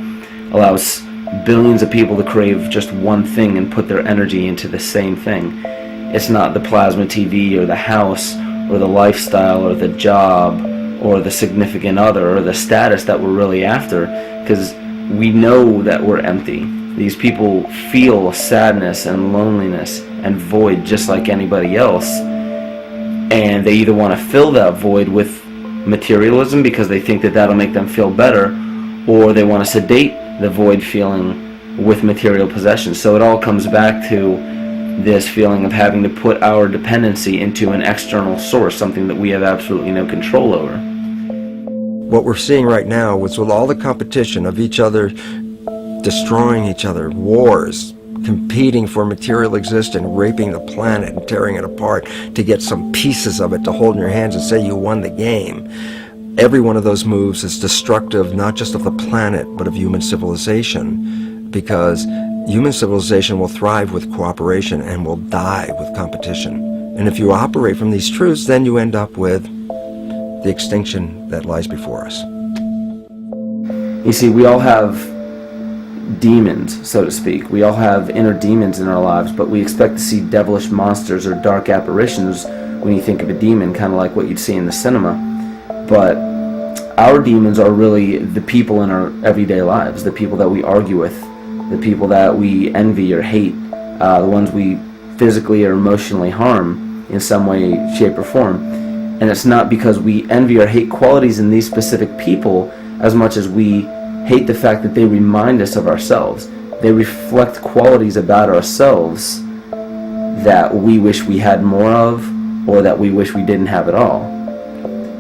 allows billions of people to crave just one thing and put their energy into the same thing. It's not the plasma TV or the house or the lifestyle or the job or the significant other or the status that we're really after, because we know that we're empty. These people feel sadness and loneliness and void just like anybody else, and they either want to fill that void with materialism because they think that that'll make them feel better, or they want to sedate the void feeling with material possessions. So it all comes back to this feeling of having to put our dependency into an external source, something that we have absolutely no control over. What we're seeing right now is with all the competition of each other destroying each other, wars, competing for material existence, raping the planet and tearing it apart to get some pieces of it to hold in your hands and say you won the game. Every one of those moves is destructive not just of the planet but of human civilization, because human civilization will thrive with cooperation and will die with competition. And if you operate from these truths, then you end up with the extinction that lies before us. You see, we all have demons, so to speak. We all have inner demons in our lives, but we expect to see devilish monsters or dark apparitions when you think of a demon, kind of like what you'd see in the cinema. But our demons are really the people in our everyday lives, the people that we argue with, the people that we envy or hate, the ones we physically or emotionally harm in some way, shape, or form. And it's not because we envy or hate qualities in these specific people as much as we hate the fact that they remind us of ourselves. They reflect qualities about ourselves that we wish we had more of, or that we wish we didn't have at all.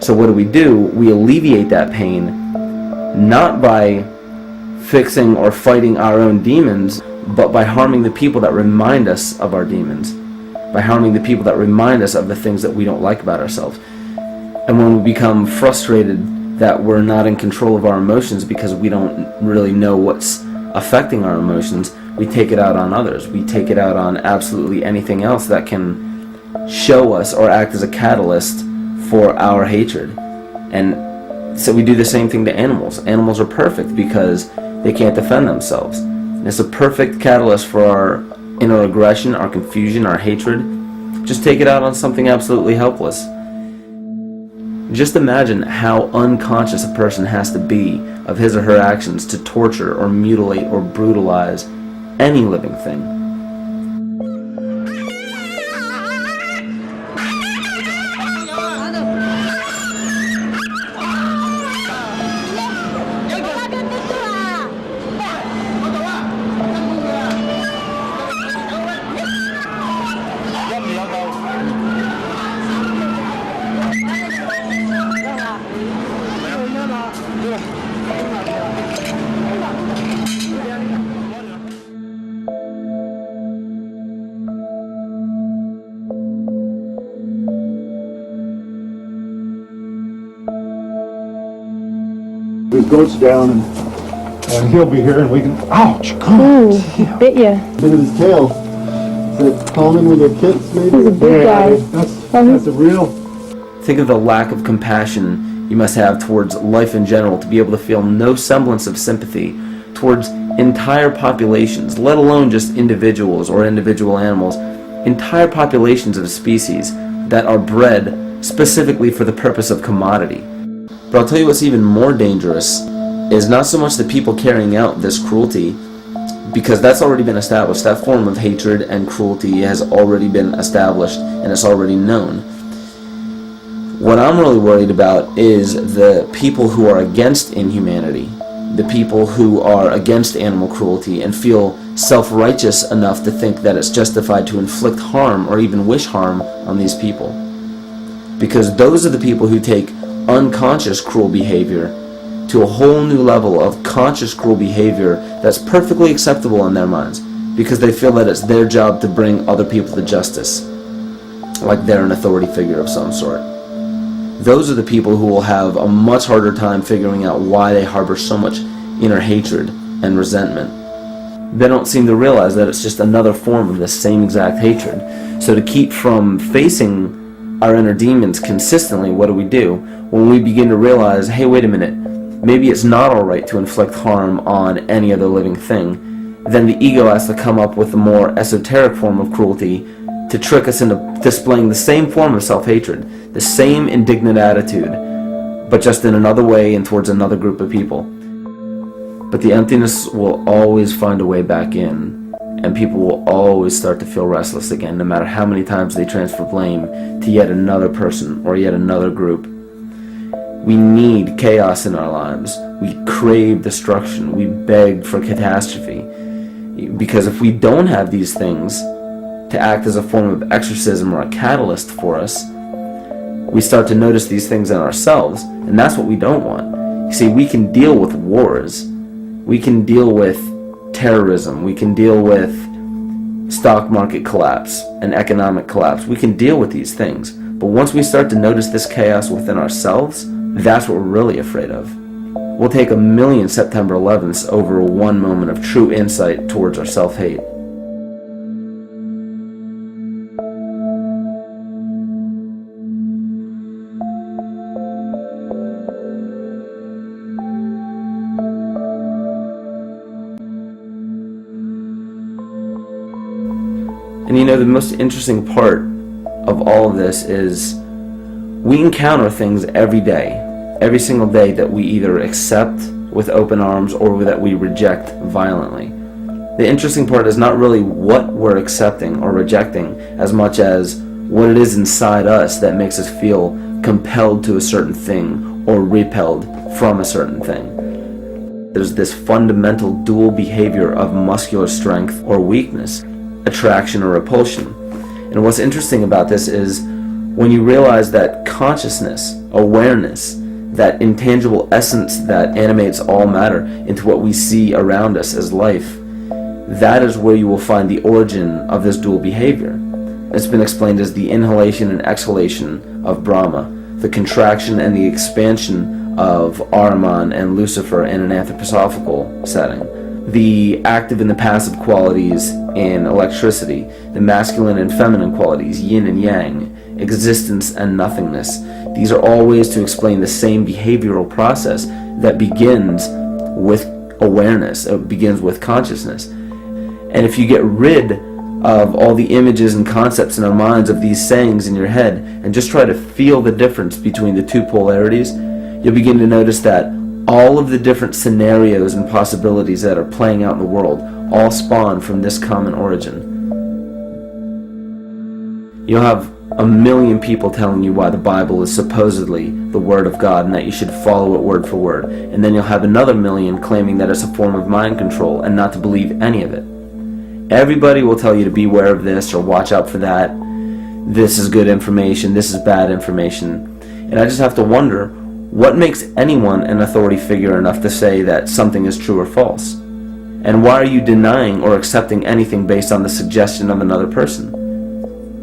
So what do? We alleviate that pain not by fixing or fighting our own demons, but by harming the people that remind us of our demons, by harming the people that remind us of the things that we don't like about ourselves. And when we become frustrated that we're not in control of our emotions because we don't really know what's affecting our emotions, we take it out on others. We take it out on absolutely anything else that can show us or act as a catalyst for our hatred. And so we do the same thing to animals. Animals are perfect because they can't defend themselves. And it's a perfect catalyst for our inner aggression, our confusion, our hatred. Just take it out on something absolutely helpless. Just imagine how unconscious a person has to be of his or her actions to torture or mutilate or brutalize any living thing. It goes down and he'll be here and we can, ouch, come on. Ooh, bit ya. Bit of his tail. Is that common with your kids maybe? He's a big guy. That's a real. Think of the lack of compassion you must have towards life in general to be able to feel no semblance of sympathy towards entire populations, let alone just individuals or individual animals, entire populations of species that are bred specifically for the purpose of commodity. But I'll tell you what's even more dangerous is not so much the people carrying out this cruelty, because that's already been established. That form of hatred and cruelty has already been established and it's already known. What I'm really worried about is the people who are against inhumanity, the people who are against animal cruelty and feel self-righteous enough to think that it's justified to inflict harm or even wish harm on these people. Because those are the people who take unconscious cruel behavior to a whole new level of conscious cruel behavior that's perfectly acceptable in their minds, because they feel that it's their job to bring other people to justice, like they're an authority figure of some sort. Those are the people who will have a much harder time figuring out why they harbor so much inner hatred and resentment. They don't seem to realize that it's just another form of the same exact hatred. So to keep from facing our inner demons consistently, what do? When we begin to realize, hey, wait a minute, maybe it's not alright to inflict harm on any other living thing, then the ego has to come up with a more esoteric form of cruelty to trick us into displaying the same form of self-hatred, the same indignant attitude, but just in another way and towards another group of people. But the emptiness will always find a way back in, and people will always start to feel restless again, no matter how many times they transfer blame to yet another person or yet another group. We need chaos in our lives. We crave destruction. We beg for catastrophe. Because if we don't have these things to act as a form of exorcism or a catalyst for us, we start to notice these things in ourselves, and that's what we don't want. You see, we can deal with wars. We can deal with terrorism. We can deal with stock market collapse and economic collapse. We can deal with these things. But once we start to notice this chaos within ourselves, that's what we're really afraid of. We'll take 1,000,000 September 11ths over one moment of true insight towards our self-hate. And you know, the most interesting part of all of this is we encounter things every day, every single day, that we either accept with open arms or that we reject violently. The interesting part is not really what we're accepting or rejecting as much as what it is inside us that makes us feel compelled to a certain thing or repelled from a certain thing. There's this fundamental dual behavior of muscular strength or weakness, attraction or repulsion. And what's interesting about this is when you realize that consciousness, awareness, that intangible essence that animates all matter into what we see around us as life, that is where you will find the origin of this dual behavior. It's been explained as the inhalation and exhalation of Brahma, the contraction and the expansion of Ahriman and Lucifer in an anthroposophical setting, the active and the passive qualities in electricity, the masculine and feminine qualities, yin and yang, existence and nothingness. These are all ways to explain the same behavioral process that begins with awareness, it begins with consciousness. And if you get rid of all the images and concepts in our minds of these sayings in your head and just try to feel the difference between the two polarities, you'll begin to notice that all of the different scenarios and possibilities that are playing out in the world all spawn from this common origin. You'll have 1,000,000 people telling you why the Bible is supposedly the Word of God and that you should follow it word for word. And then you'll have another 1,000,000 claiming that it's a form of mind control and not to believe any of it. Everybody will tell you to beware of this or watch out for that. This is good information, this is bad information. And I just have to wonder, what makes anyone an authority figure enough to say that something is true or false? And why are you denying or accepting anything based on the suggestion of another person?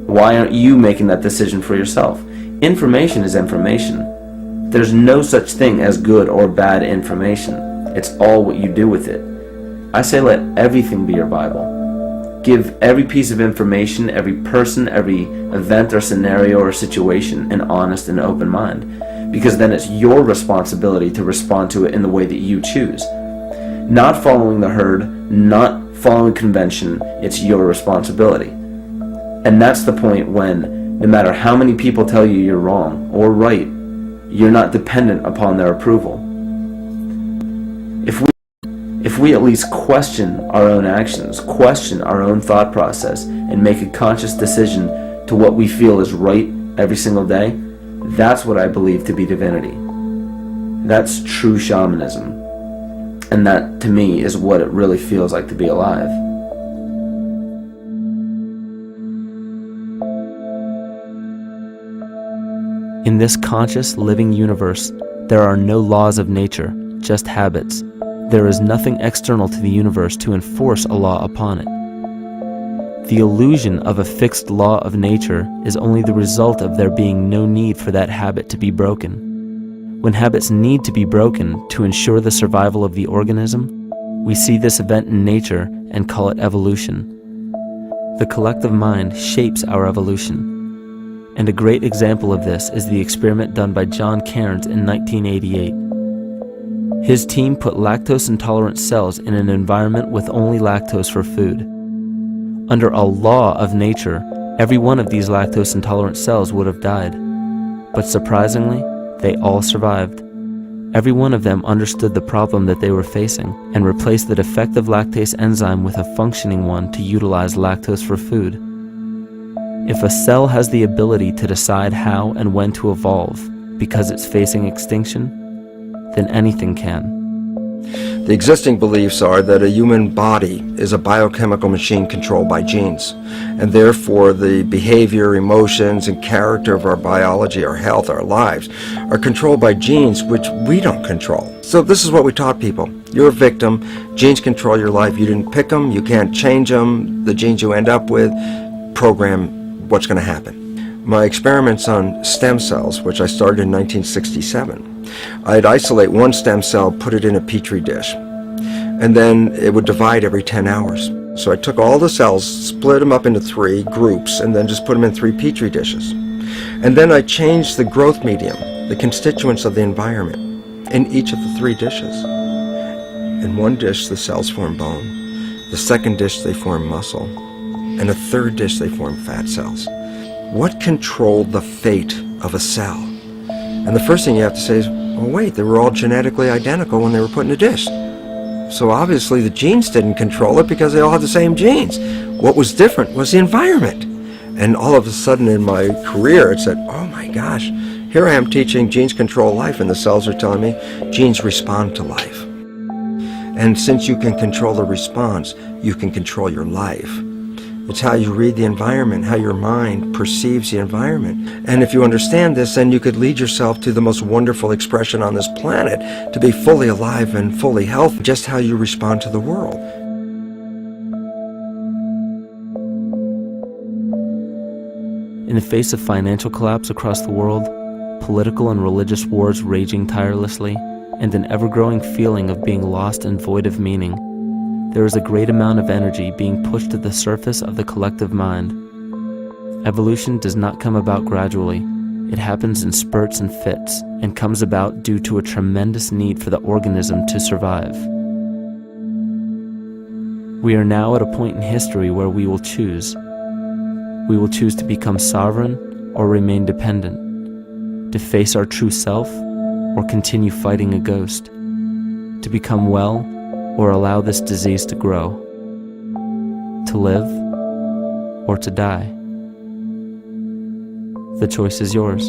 Why aren't you making that decision for yourself? Information is information. There's no such thing as good or bad information. It's all what you do with it. I say let everything be your Bible. Give every piece of information, every person, every event or scenario or situation an honest and open mind. Because then it's your responsibility to respond to it in the way that you choose. Not following the herd, not following convention, it's your responsibility. And that's the point when, no matter how many people tell you you're wrong or right, you're not dependent upon their approval. If we at least question our own actions, question our own thought process, and make a conscious decision to what we feel is right every single day, that's what I believe to be divinity. That's true shamanism. And that, to me, is what it really feels like to be alive. In this conscious, living universe, there are no laws of nature, just habits. There is nothing external to the universe to enforce a law upon it. The illusion of a fixed law of nature is only the result of there being no need for that habit to be broken. When habits need to be broken to ensure the survival of the organism, we see this event in nature and call it evolution. The collective mind shapes our evolution. And a great example of this is the experiment done by John Cairns in 1988. His team put lactose-intolerant cells in an environment with only lactose for food. Under a law of nature, every one of these lactose-intolerant cells would have died. But surprisingly, they all survived. Every one of them understood the problem that they were facing and replaced the defective lactase enzyme with a functioning one to utilize lactose for food. If a cell has the ability to decide how and when to evolve because it's facing extinction, then anything can. The existing beliefs are that a human body is a biochemical machine controlled by genes, and therefore the behavior, emotions, and character of our biology, our health, our lives are controlled by genes which we don't control. So this is what we taught people. You're a victim. Genes control your life. You didn't pick them. You can't change them. The genes you end up with program what's going to happen. My experiments on stem cells, which I started in 1967, I'd isolate one stem cell, put it in a petri dish, and then it would divide every 10 hours. So I took all the cells, split them up into 3 groups, and then just put them in 3 petri dishes. And then I changed the growth medium, the constituents of the environment, in each of the 3 dishes. In one dish, the cells form bone. The second dish, they form muscle. And a third dish, they form fat cells. What controlled the fate of a cell? And the first thing you have to say is, well, wait, they were all genetically identical when they were put in a dish. So obviously the genes didn't control it because they all had the same genes. What was different was the environment. And all of a sudden in my career, it said, oh my gosh, here I am teaching genes control life, and the cells are telling me genes respond to life. And since you can control the response, you can control your life. It's how you read the environment, how your mind perceives the environment. And if you understand this, then you could lead yourself to the most wonderful expression on this planet, to be fully alive and fully healthy, just how you respond to the world. In the face of financial collapse across the world, political and religious wars raging tirelessly, and an ever-growing feeling of being lost and void of meaning, there is a great amount of energy being pushed to the surface of the collective mind. Evolution does not come about gradually. It happens in spurts and fits, and comes about due to a tremendous need for the organism to survive. We are now at a point in history where we will choose. We will choose to become sovereign or remain dependent, to face our true self or continue fighting a ghost, to become well or allow this disease to grow, to live or to die. The choice is yours.